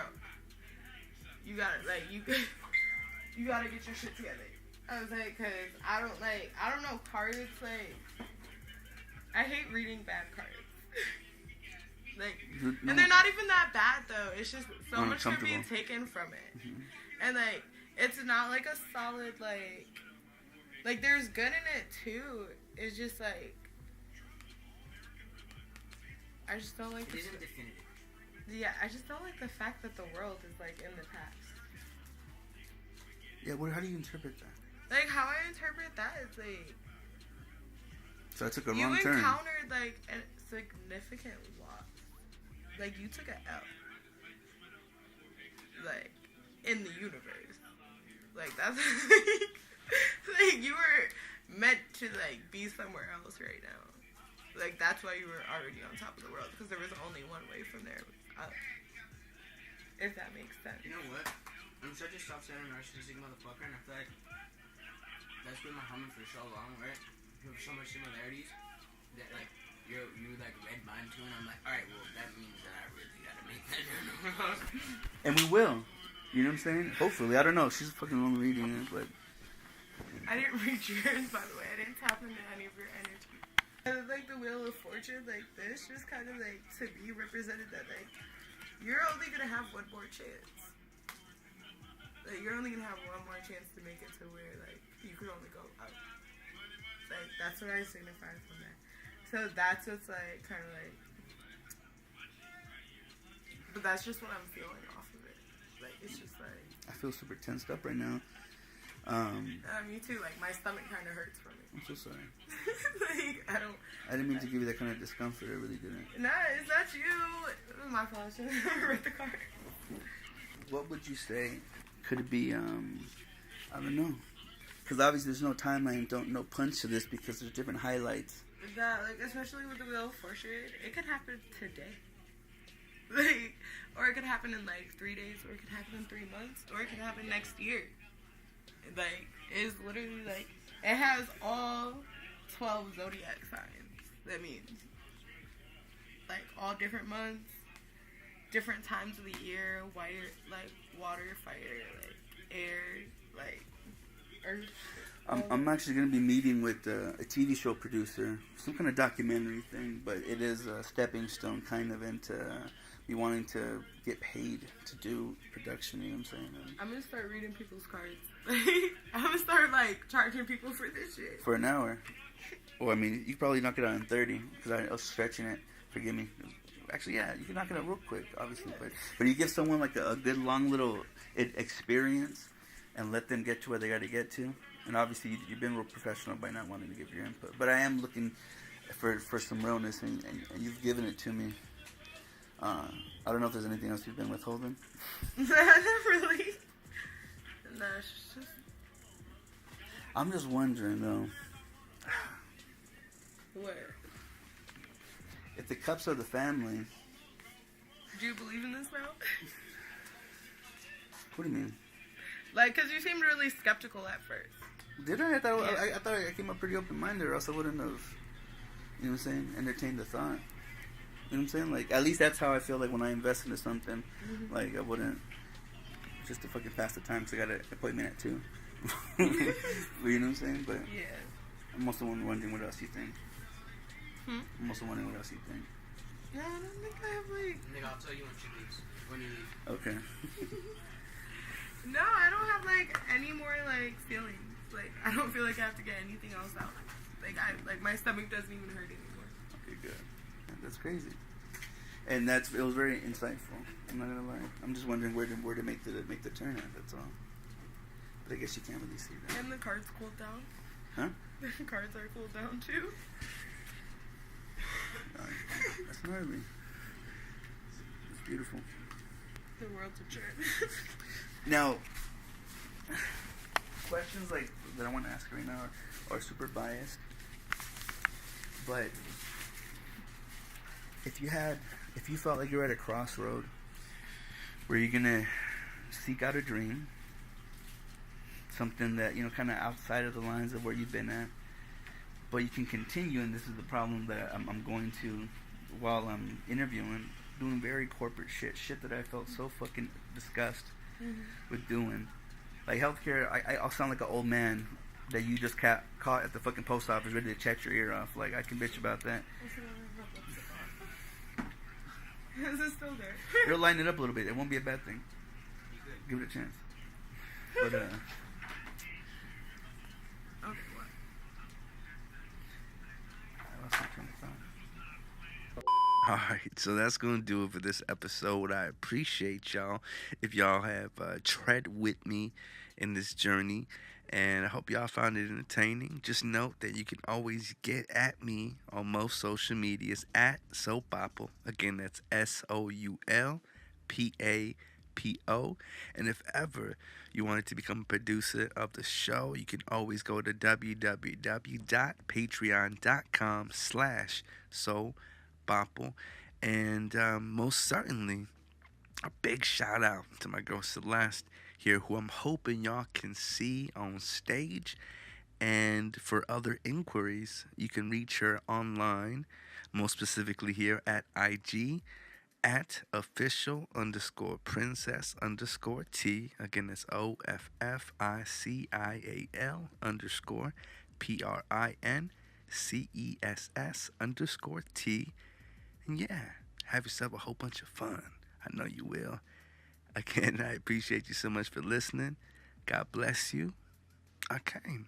you gotta get your shit together. I was like, cause I don't know cards, like, I hate reading bad cards. Like, and they're not even that bad though. It's just so much can be taken from it. And like, it's not like a solid, like there's good in it too. It's just like, I just don't like it. Isn't definitive. Yeah, I just don't like the fact that the world is like in the past. Yeah, how do you interpret that? Like, how I interpret that is like, so I took a wrong turn. You encountered like a significant loss. Like, you took an L. Like, in the universe. Like, that's like you were meant to like be somewhere else right now. Like, that's why you were already on top of the world, because there was only one way from there up. If that makes sense. You know what? I'm such a self-centered narcissistic motherfucker, and I feel like that's been my humming for so long, right? We have so much similarities that like you like read mine too, and I'm like, all right, well that means that I really gotta make that journal. And we will. You know what I'm saying? Hopefully, I don't know. She's fucking long reading it, but I didn't read yours, by the way. I didn't tap into any of your energy. And like the Wheel of Fortune, like this just kind of like to me represented that like you're only gonna have one more chance. Like, you're only gonna have one more chance to make it to where like you could only go up. Like, that's what I signify from that. So that's what's like kind of like, but that's just what I'm feeling off of it. Like, it's just like, I feel super tensed up right now. Me too. Like, my stomach kind of hurts from it. I'm so sorry. Like, I didn't mean to give you that kind of discomfort. I really didn't. Nah, it's not you. It was my fault. I should have read the card. What would you say? Could it be, I don't know. Because obviously there's no timeline, no punch to this, because there's different highlights. that, like, especially with the Wheel of Fortune, it could happen today. Like, or it could happen in, like, 3 days, or it could happen in 3 months, or it could happen next year. Like, it's literally, like, it has all 12 zodiac signs. That means, like, all different months, different times of the year, water, fire, like, air, like, earth. I'm actually going to be meeting with a TV show producer, some kind of documentary thing, but it is a stepping stone kind of into me wanting to get paid to do production, you know what I'm saying? I'm going to start reading people's cards. I'm going to start, like, charging people for this shit. For an hour. Well, I mean, you could probably knock it out in 30, because I was stretching it. Forgive me. Actually, yeah, you can knock it out real quick, obviously. But you give someone, like, a good long little experience and let them get to where they got to get to. And obviously, you've been real professional by not wanting to give your input. But I am looking for some realness, and you've given it to me. I don't know if there's anything else you've been withholding. Not really. No, it's just... I'm just wondering, though. What? If the cups are the family... Do you believe in this now? What do you mean? Like, because you seemed really skeptical at first. Did I? I thought Yeah. I thought I came up pretty open-minded, or else I wouldn't have, you know what I'm saying, entertained the thought. You know what I'm saying? Like, at least that's how I feel like when I invest into something. Mm-hmm. Like, I wouldn't just to fucking pass the time, because I got an appointment at 2. You know what I'm saying? But Yeah. I'm also wondering what else you think. I'm also wondering what else you think. No, I don't think I have, like... Nigga, I'll tell you when you leave. Okay. No, I don't have, like, any more, like, feelings. Like, I don't feel like I have to get anything else out. Like, my stomach doesn't even hurt anymore. Okay, good. That's crazy. And it was very insightful. I'm not gonna lie. I'm just wondering where to make the turn at. That's all. But I guess you can't really see that. And the cards cooled down. Huh? The cards are cooled down too. That's gnarly. It's beautiful. The world's a trip. Now, questions like that I want to ask right now are super biased. But if you felt like you're at a crossroad where you're gonna seek out a dream, something that, you know, kind of outside of the lines of where you've been at, but you can continue, and this is the problem that I'm going to, while I'm interviewing, doing very corporate shit that I felt so fucking disgust with doing. Like healthcare, I'll sound like an old man that you just caught at the fucking post office ready to chat your ear off. Like, I can bitch about that. Is it still there? It'll line it up a little bit. It won't be a bad thing. Give it a chance. But, Okay, what? I lost my train of thought. Alright, so that's going to do it for this episode. I appreciate y'all. If y'all have tread with me in this journey, and I hope y'all found it entertaining. Just note that you can always get at me on most social medias at SoulPapo. Again, that's SoulPapo. And if ever you wanted to become a producer of the show, you can always go to www.patreon.com/SoulPapo. And most certainly, a big shout out to my girl Celeste here, who I'm hoping y'all can see on stage. And for other inquiries, you can reach her online, most specifically here at IG at official_princess_T. Again, that's OFFICIAL_PRINCESS_T. And yeah, have yourself a whole bunch of fun. I know you will. Again, I appreciate you so much for listening. God bless you. I came.